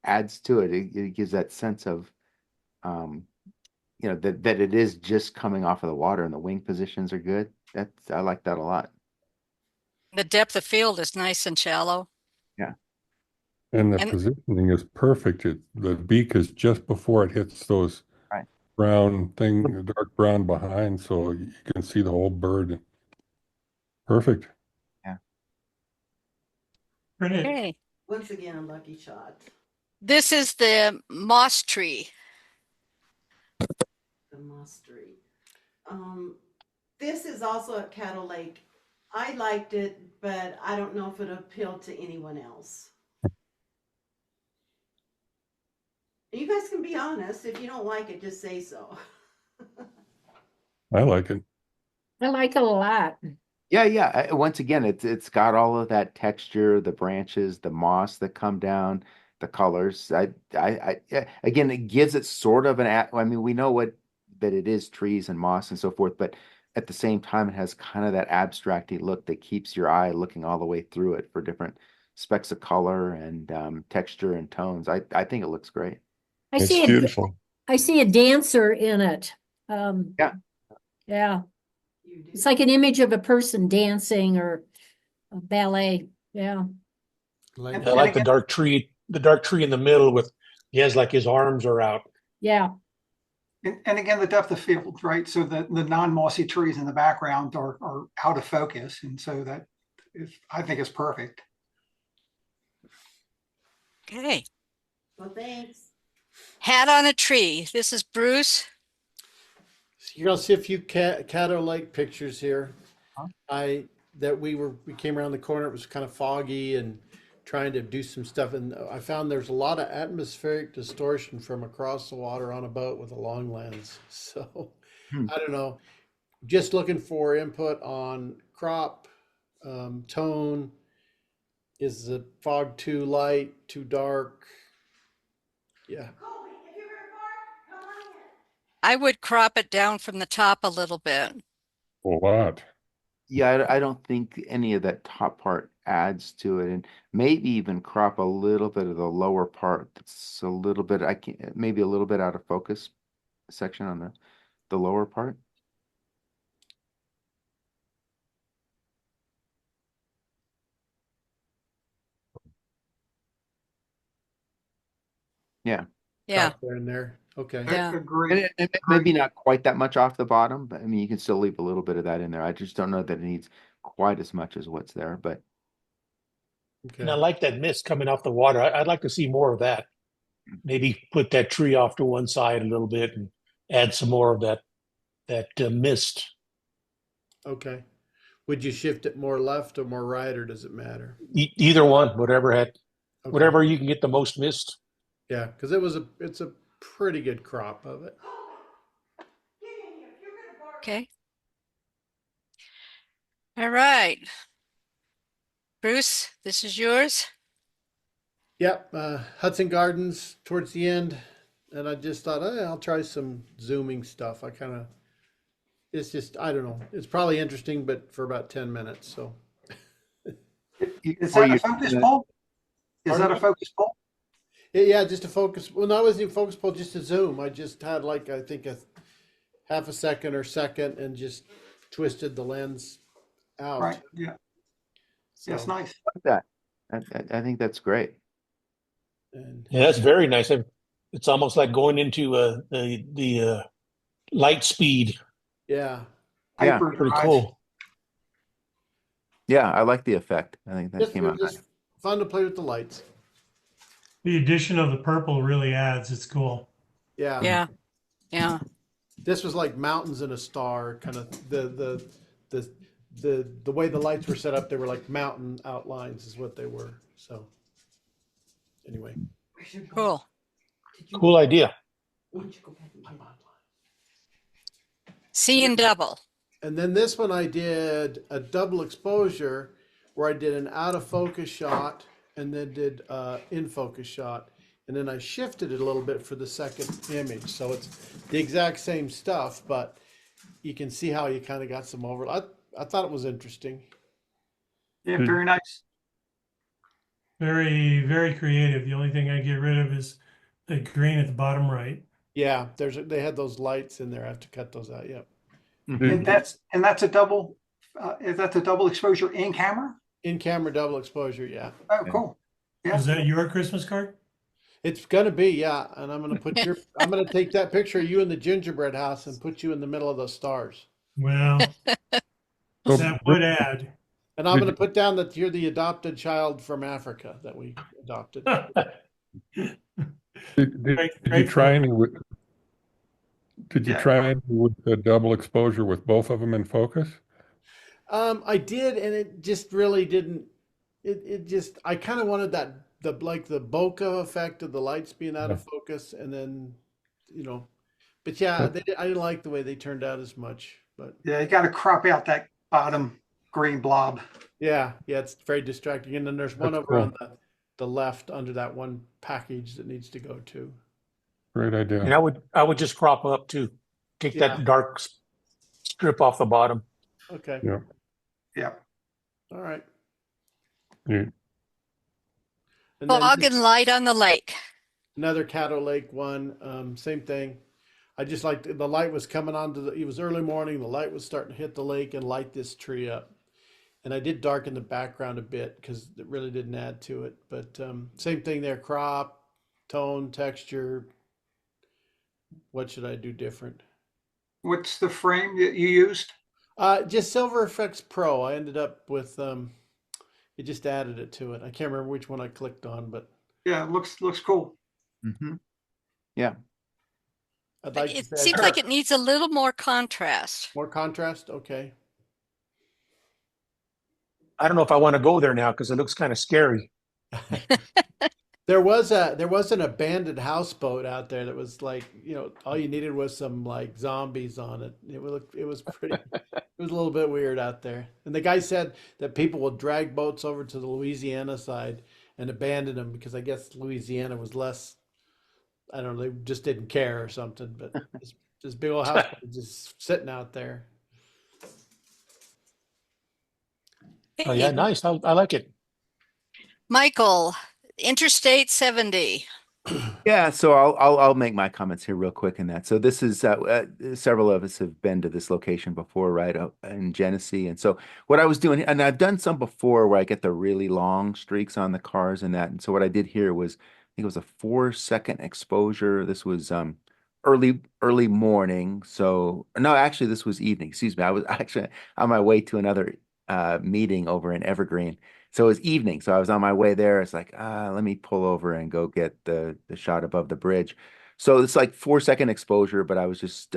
adds to it. It gives that sense of that it is just coming off of the water and the wing positions are good. I like that a lot. The depth of field is nice and shallow. Yeah. And the positioning is perfect. The beak is just before it hits those dark brown behind, so you can see the whole bird. Perfect. Yeah. Okay. Once again, a lucky shot. This is the moss tree. The moss tree. This is also at Caddo Lake. I liked it, but I don't know if it appealed to anyone else. You guys can be honest. If you don't like it, just say so. I like it. I like it a lot. Yeah. Once again, it's got all of that texture, the branches, the moss that come down, the colors. Again, it gives it sort of I mean, we know that it is trees and moss and so forth, but at the same time, it has kind of that abstracty look that keeps your eye looking all the way through it for different specks of color and texture and tones. I think it looks great. It's beautiful. I see a dancer in it. Yeah. Yeah. It's like an image of a person dancing or a ballet. Yeah. I like the dark tree in the middle he has like his arms are out. Yeah. And again, the depth of field, right? So the non-mossy trees in the background are out of focus. And so I think it's perfect. Okay. Well, thanks. Hat on a tree. This is Bruce. So you're gonna see a few Caddo Lake pictures here. We came around the corner. It was kind of foggy and trying to do some stuff, and I found there's a lot of atmospheric distortion from across the water on a boat with a long lens. So I don't know. Just looking for input on crop, tone. Is the fog too light, too dark? Yeah. I would crop it down from the top a little bit. A lot. Yeah, I don't think any of that top part adds to it, and maybe even crop a little bit of the lower part. That's a little bit, maybe a little bit out of focus section on the lower part. Yeah. Yeah. There and there. Okay. Yeah. And maybe not quite that much off the bottom, but I mean, you can still leave a little bit of that in there. I just don't know that it needs quite as much as what's there, but. And I like that mist coming off the water. I'd like to see more of that. Maybe put that tree off to one side a little bit and add some more of that mist. Okay. Would you shift it more left or more right, or does it matter? Either one, whatever you can get the most mist. Yeah, because it's a pretty good crop of it. Okay. All right. Bruce, this is yours. Yep, Hudson Gardens towards the end, and I just thought, I'll try some zooming stuff. It's just, I don't know. It's probably interesting, but for about 10 minutes, so. Is that a focus pull? Is that a focus pull? Yeah, just a focus. Well, no, it wasn't even focus pull, just a zoom. I just had I think a half a second or second and just twisted the lens out. Right. Yeah. Yes, So, nice. Like that. I think that's great. and Yeah, that's very nice. It's almost like going into the light speed. yeah, Yeah. Pretty Hyperdrive. cool. Yeah, I like the effect. I think that just, came out nice. just fun to play with the lights. The addition of the purple really adds. It's cool. Yeah. Yeah. Yeah. This was like mountains and a star, kind of the way the lights were set up. They were like mountain outlines, is what they were. So, anyway, Cool. Cool idea. Seeing double. and then this one I did a double exposure, where I did an out of focus shot and then did in focus shot, and then I shifted it a little bit for the second image. So it's the exact same stuff, but you can see how you kind of got some overlap. I thought it was interesting. Yeah, very nice. Very, very creative. The only thing I get rid of is the green at the bottom right. Yeah, they had those lights in there. I have to cut those out. Yep. And that's a double. Is that the double exposure in camera? In camera double exposure. Yeah. Oh, cool. Yeah. Is that your Christmas card? It's gonna be, yeah. And I'm gonna put I'm gonna take that picture of you in the gingerbread house and put you in the middle of those stars. Well, that would add. And I'm gonna put down that you're the adopted child from Africa that we adopted. Did you try any with? Did you try any with the double exposure with both of them in focus? I did, and it just really didn't. It just I kind of wanted that the bokeh effect of the lights being out of focus, and then but yeah, I didn't like the way they turned out as much. But yeah, you got to crop out that bottom green blob. Yeah, it's very distracting. And then there's one over on the left under that one package that needs to go to. Great idea. And I would just crop up too. Take that dark strip off the bottom. Okay. Yeah. Yeah. All right. Yeah. And then Fog and light on the lake. another Caddo Lake one, same thing. I just liked the light was coming onto it was early morning. The light was starting to hit the lake and light this tree up. And I did darken the background a bit because it really didn't add to it. But same thing there, crop, tone, texture. What should I do different? What's the frame that you used? Just Silver Effects Pro. I ended up with it just added it to it. I can't remember which one I clicked on, but yeah, it looks cool. Mm-hmm. Yeah. I'd like It to say seems like it needs a little more contrast. more contrast. Okay. I don't know if I want to go there now because it looks kind of scary. There was an abandoned houseboat out there that was like, all you needed was some like zombies on it. It was pretty it was a little bit weird out there. And the guy said that people would drag boats over to the Louisiana side and abandon them because I guess Louisiana was less, I don't know, they just didn't care or something, but this big old houseboat just sitting out there. Oh yeah, nice. I like it. Michael, Interstate 70. Yeah, so I'll make my comments here real quick in that. So this is several of us have been to this location before, right, in Genesee. And so what I was doing, and I've done some before where I get the really long streaks on the cars and that. And so what I did here was, I think it was a 4-second exposure. This was early morning. So no, actually this was evening. Excuse me. I was actually on my way to another meeting over in Evergreen. So it was evening. So I was on my way there. It's like, let me pull over and go get the shot above the bridge. So it's like 4-second exposure, but I was just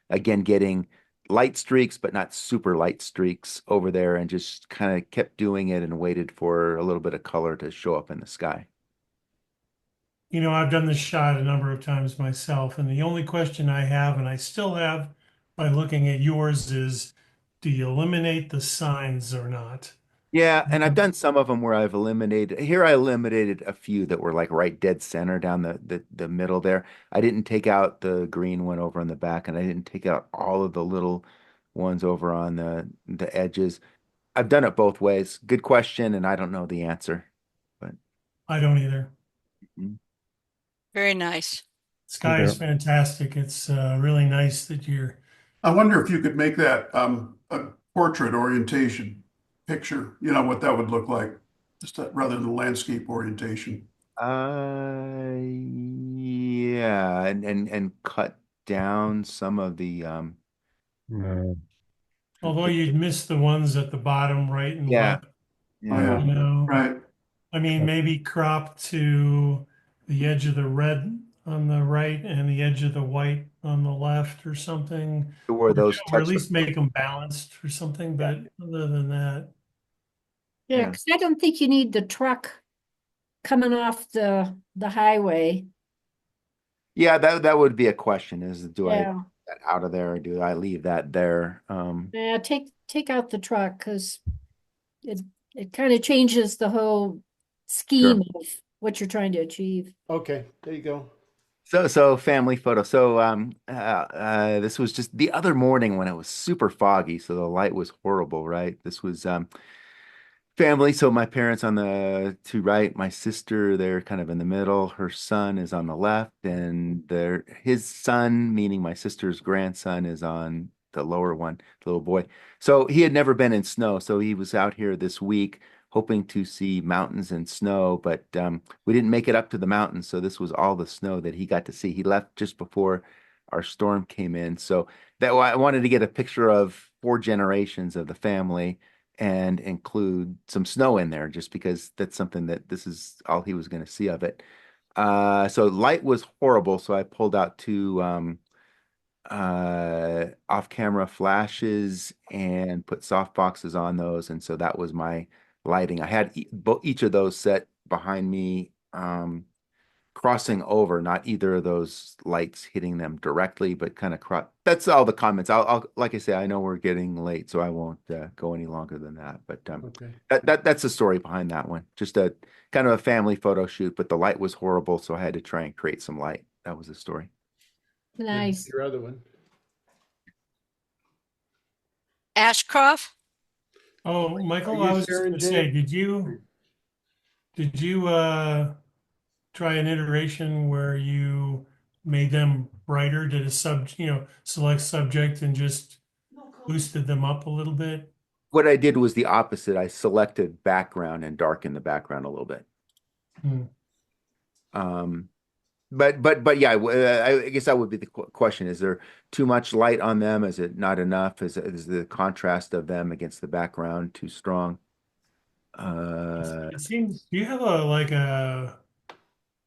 again getting light streaks, but not super light streaks over there, and just kind of kept doing it and waited for a little bit of color to show up in the sky. I've done this shot a number of times myself, and the only question I have, and I still have by looking at yours, is do you eliminate the signs or not? Yeah, and I've done some of them where I've eliminated. Here I eliminated a few that were like right dead center down the middle there. I didn't take out the green one over on the back, and I didn't take out all of the little ones over on the edges. I've done it both ways. Good question, and I don't know the answer, but I don't either. Very nice. Sky is fantastic. It's really nice that you're. I wonder if you could make that portrait orientation picture, what that would look like, just rather than landscape orientation. Yeah, and cut down some of the No. Although you'd miss the ones at the bottom right and yeah, left, yeah. you know. Right. I mean, maybe crop to the edge of the red on the right and the edge of the white on the left or something. Where those Or at touch least make them balanced or something, but other than that. Yeah, Yeah. because I don't think you need the truck coming off the highway. Yeah, that would be a question is do I Yeah. get that out of there or do I leave that there? Yeah, take out the truck because it kind of changes the whole scheme of what you're trying to achieve. Okay, there you go. So family photo. So this was just the other morning when it was super foggy, so the light was horrible, right? This was family. So my parents on the to right, my sister, they're kind of in the middle. Her son is on the left, and his son, meaning my sister's grandson, is on the lower one, the little boy. So he had never been in snow, so he was out here this week hoping to see mountains and snow, but we didn't make it up to the mountains, so this was all the snow that he got to see. He left just before our storm came in, so that I wanted to get a picture of 4 generations of the family and include some snow in there, just because that's something that this is all he was going to see of it. So light was horrible, so I pulled out 2 off-camera flashes and put soft boxes on those, and so that was my lighting. I had each of those set behind me, crossing over, not either of those lights hitting them directly, but kind of that's all the comments. I'll like I say, I know we're getting late, so I won't go any longer than that. But Okay. that's the story behind that one. Just a kind of a family photo shoot, but the light was horrible, so I had to try and create some light. That was the story. Nice. Your other one. Ashcroft? Oh, Michael, Are you I was just Sarah gonna and say, Jane? did you try an iteration where you made them brighter, did select subject and just boosted them up a little bit? What I did was the opposite. I selected background and darkened the background a little bit. But yeah, I guess that would be the question. Is there too much light on them? Is it not enough? Is the contrast of them against the background too strong? It seems, do you have a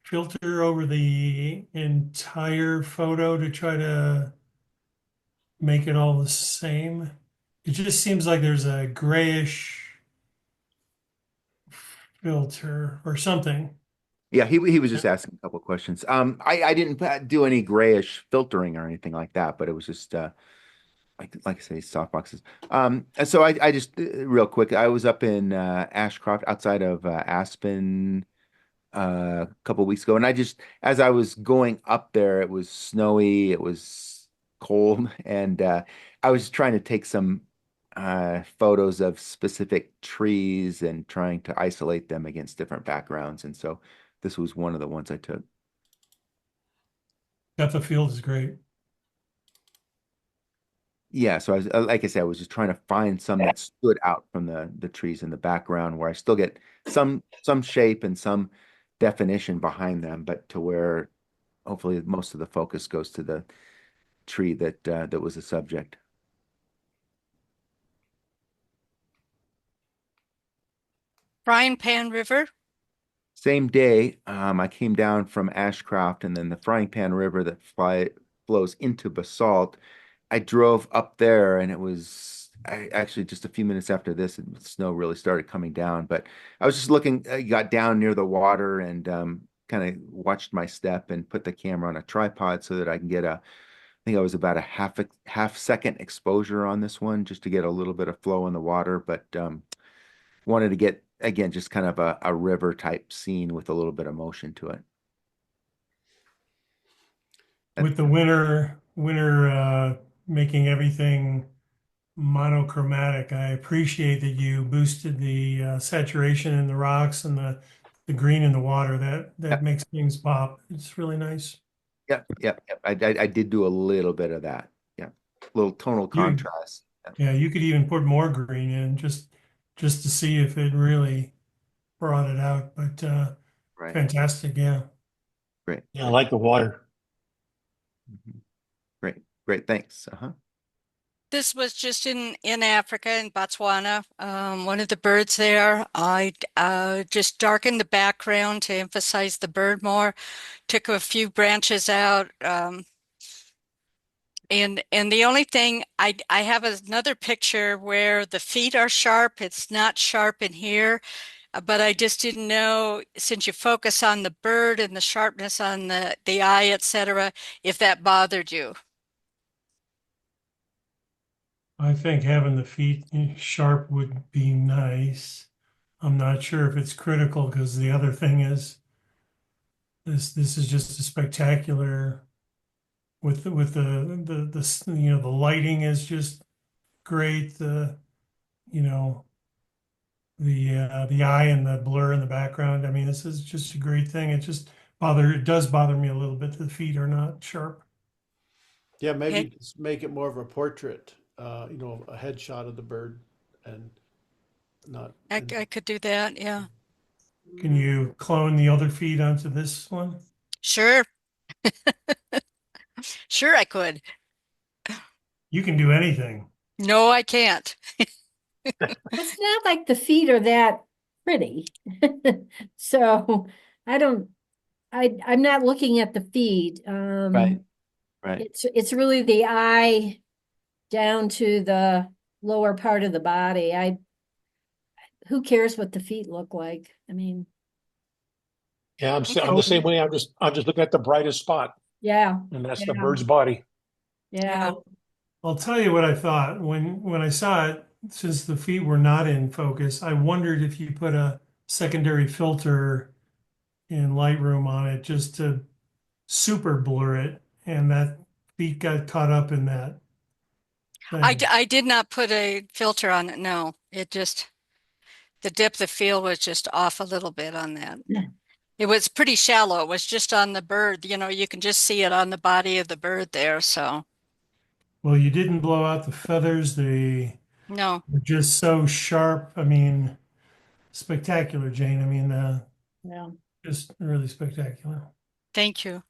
filter over the entire photo to try to make it all the same? It just seems like there's a grayish filter or something. Yeah, he was just asking a couple of questions. I didn't do any grayish filtering or anything like that, but it was just like I say, soft boxes. And so I just real quick, I was up in Ashcroft outside of Aspen a couple of weeks ago, and as I was going up there, it was snowy, it was cold, and I was trying to take some photos of specific trees and trying to isolate them against different backgrounds, and so this was one of the ones I took. Depth of field is great. Yeah, so I was like I said, I was just trying to find some that stood out from the trees in the background where I still get some shape and some definition behind them, but to where hopefully most of the focus goes to the tree that was the subject. Frying Pan River? Same day, I came down from Ashcroft, and then the Frying Pan River that flows into Basalt. I drove up there, and it was actually just a few minutes after this, and the snow really started coming down. But I was just looking, got down near the water, and kind of watched my step and put the camera on a tripod so that I can get I think I was about a half second exposure on this one, just to get a little bit of flow in the water. But wanted to get, again, just kind of a river type scene with a little bit of motion to it. With the winter making everything monochromatic, I appreciate that you boosted the saturation in the rocks and the green in the water. That makes things pop. It's really nice. Yep. I did do a little bit of that. Yeah, little tonal contrast. Yeah, you could even put more green in just to see if it really brought it out. But Right. fantastic, yeah. Great. Yeah, I like the water. Great. Great. Thanks. This was just in Africa, in Botswana. One of the birds there, I just darkened the background to emphasize the bird more. Took a few branches out. And the only thing I have another picture where the feet are sharp. It's not sharp in here, but I just didn't know, since you focus on the bird and the sharpness on the eye, etc., if that bothered you. I think having the feet sharp would be nice. I'm not sure if it's critical because the other thing is this is just a spectacular with the you know, the lighting is just great. You know, the eye and the blur in the background. I mean, this is just a great thing. It does bother me a little bit that the feet are not sharp. Yeah, maybe Okay. just make it more of a portrait, a headshot of the bird and not. I could do that, yeah. Can you clone the other feet onto this one? Sure. Sure, I could. You can do anything. No, I can't. It's not like the feet are that pretty. So I'm not looking at the feet. Right. Right. It's really the eye down to the lower part of the body. Who cares what the feet look like? I mean, Yeah, I'm the same way. I'm just looking at the brightest spot, yeah, and that's the yeah, bird's body. yeah. I'll tell you what I thought when I saw it, since the feet were not in focus, I wondered if you put a secondary filter in Lightroom on it just to super blur it, and that feet got caught up in that thing. I did not put a filter on it, no. The depth of field was just off a little bit on that. It was pretty shallow. It was just on the bird. You know, you can just see it on the body of the bird there, so. Well, you didn't blow out the feathers. They No. were just so sharp. I mean, spectacular, Jane. I mean, Yeah. just really spectacular. Thank you.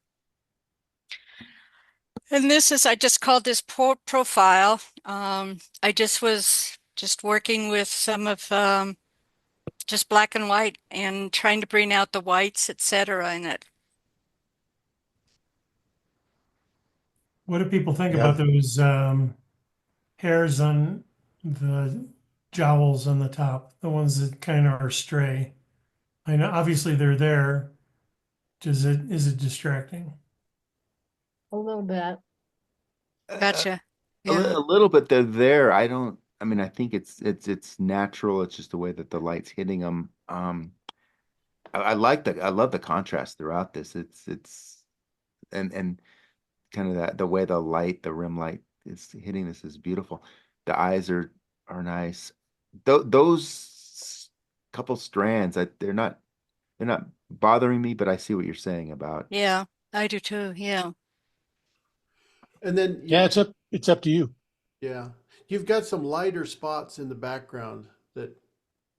And I just called this profile. I just was working with some of just black and white and trying to bring out the whites, etc. in it. What do people think Yeah. about those hairs on the jowls on the top, the ones that kind of are stray? I know obviously they're there. Is it distracting? A little bit. Gotcha. A Yeah. little bit they're there. I mean, I think it's natural. It's just the way that the light's hitting them. I love the contrast throughout this. It's and kind of the way the rim light is hitting this is beautiful. The eyes are nice. Those couple strands, they're not bothering me, but I see what you're saying about. Yeah, I do too. Yeah. And then Yeah, it's up to you. yeah, you've got some lighter spots in the background that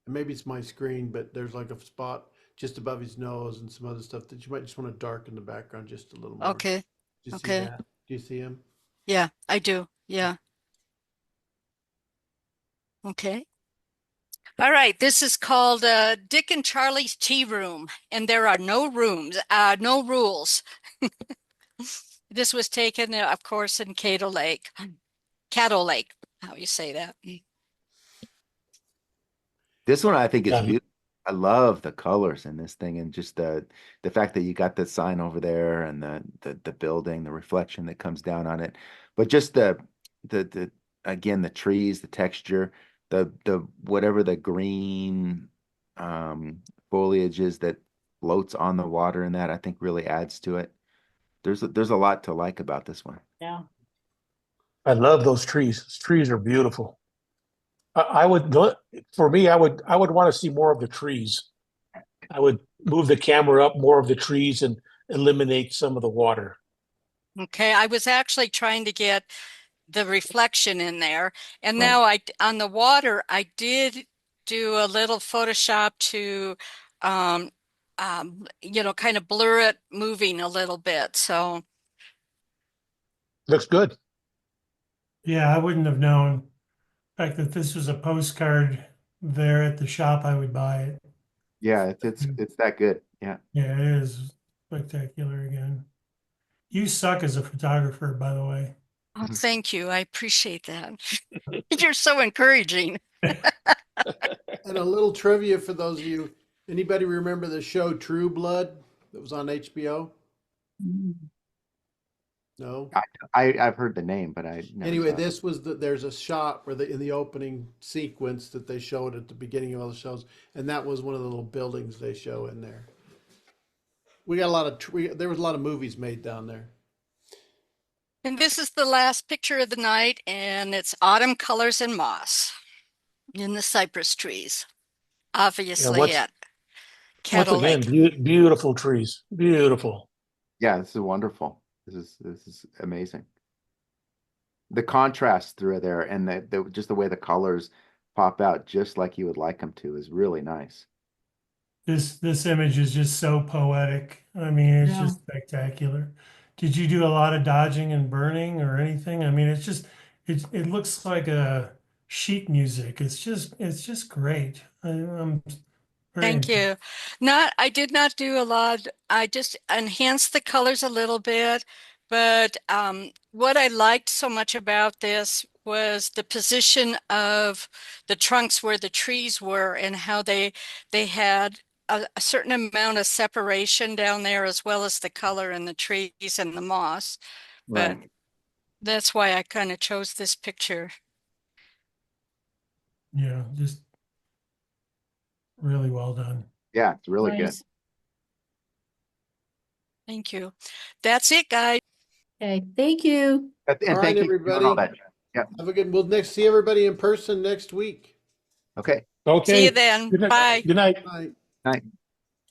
maybe it's my screen, but there's like a spot just above his nose and some other stuff that you might just want to darken the background just a little more. Okay. Do you see Okay. that? Do you see him? Yeah, I do. Yeah. Okay. All right. This is called Dick and Charlie's Tea Room, and there are no no rules. This was taken, of course, in Caddo Lake, how you say that. This one I think is Yeah. beautiful. I love the colors in this thing and just the fact that you got the sign over there and the building, the reflection that comes down on it. But just the again, the trees, the texture, the whatever the green foliage is that floats on the water and that I think really adds to it. There's a lot to like about this one. Yeah. I love those trees. Those trees are beautiful. I would, for me, I would want to see more of the trees. I would move the camera up more of the trees and eliminate some of the water. Okay. I was actually trying to get the reflection in there. And Right. now on the water, I did do a little Photoshop to, kind of blur it moving a little bit. So Looks good. Yeah, I wouldn't have known. In fact, if this was a postcard there at the shop, I would buy it. Yeah, it's that good. Yeah. Yeah, it is spectacular again. You suck as a photographer, by the way. oh, thank you. I appreciate that. You're so encouraging. And a little trivia for those of you, anybody remember the show True Blood that was on HBO? No? I've heard the name, but I never Anyway, saw it. this was there's a shot where in the opening sequence that they showed at the beginning of all the shows, and that was one of the little buildings they show in there. We got a lot of there was a lot of movies made down there. And this is the last picture of the night, and it's autumn colors and moss in the cypress trees. Obviously once- at Once Kettle again, Lake. beautiful trees. Beautiful. Yeah, this is wonderful. This is amazing. The contrast through there and the just the way the colors pop out just like you would like them to is really nice. This image is just so poetic. I mean, it's Yeah. just spectacular. Did you do a lot of dodging and burning or anything? I mean, it looks like a sheet music. It's just great. I'm very Thank you. I did not do a lot. I just enhanced the colors a little bit, but what I liked so much about this was the position of the trunks where the trees were and how they had a certain amount of separation down there, as well as the color in the trees and the moss. But Right. that's why I kind of chose this picture. Yeah, just really well done. Yeah, it's really good. Nice. Thank you. That's it, guys. Okay, thank you. And All right, thank you for doing all everybody. that. Yeah. Have a good. We'll see everybody in person next week. Okay. Okay. See you then. Good night. Bye. Good night. Bye. Night.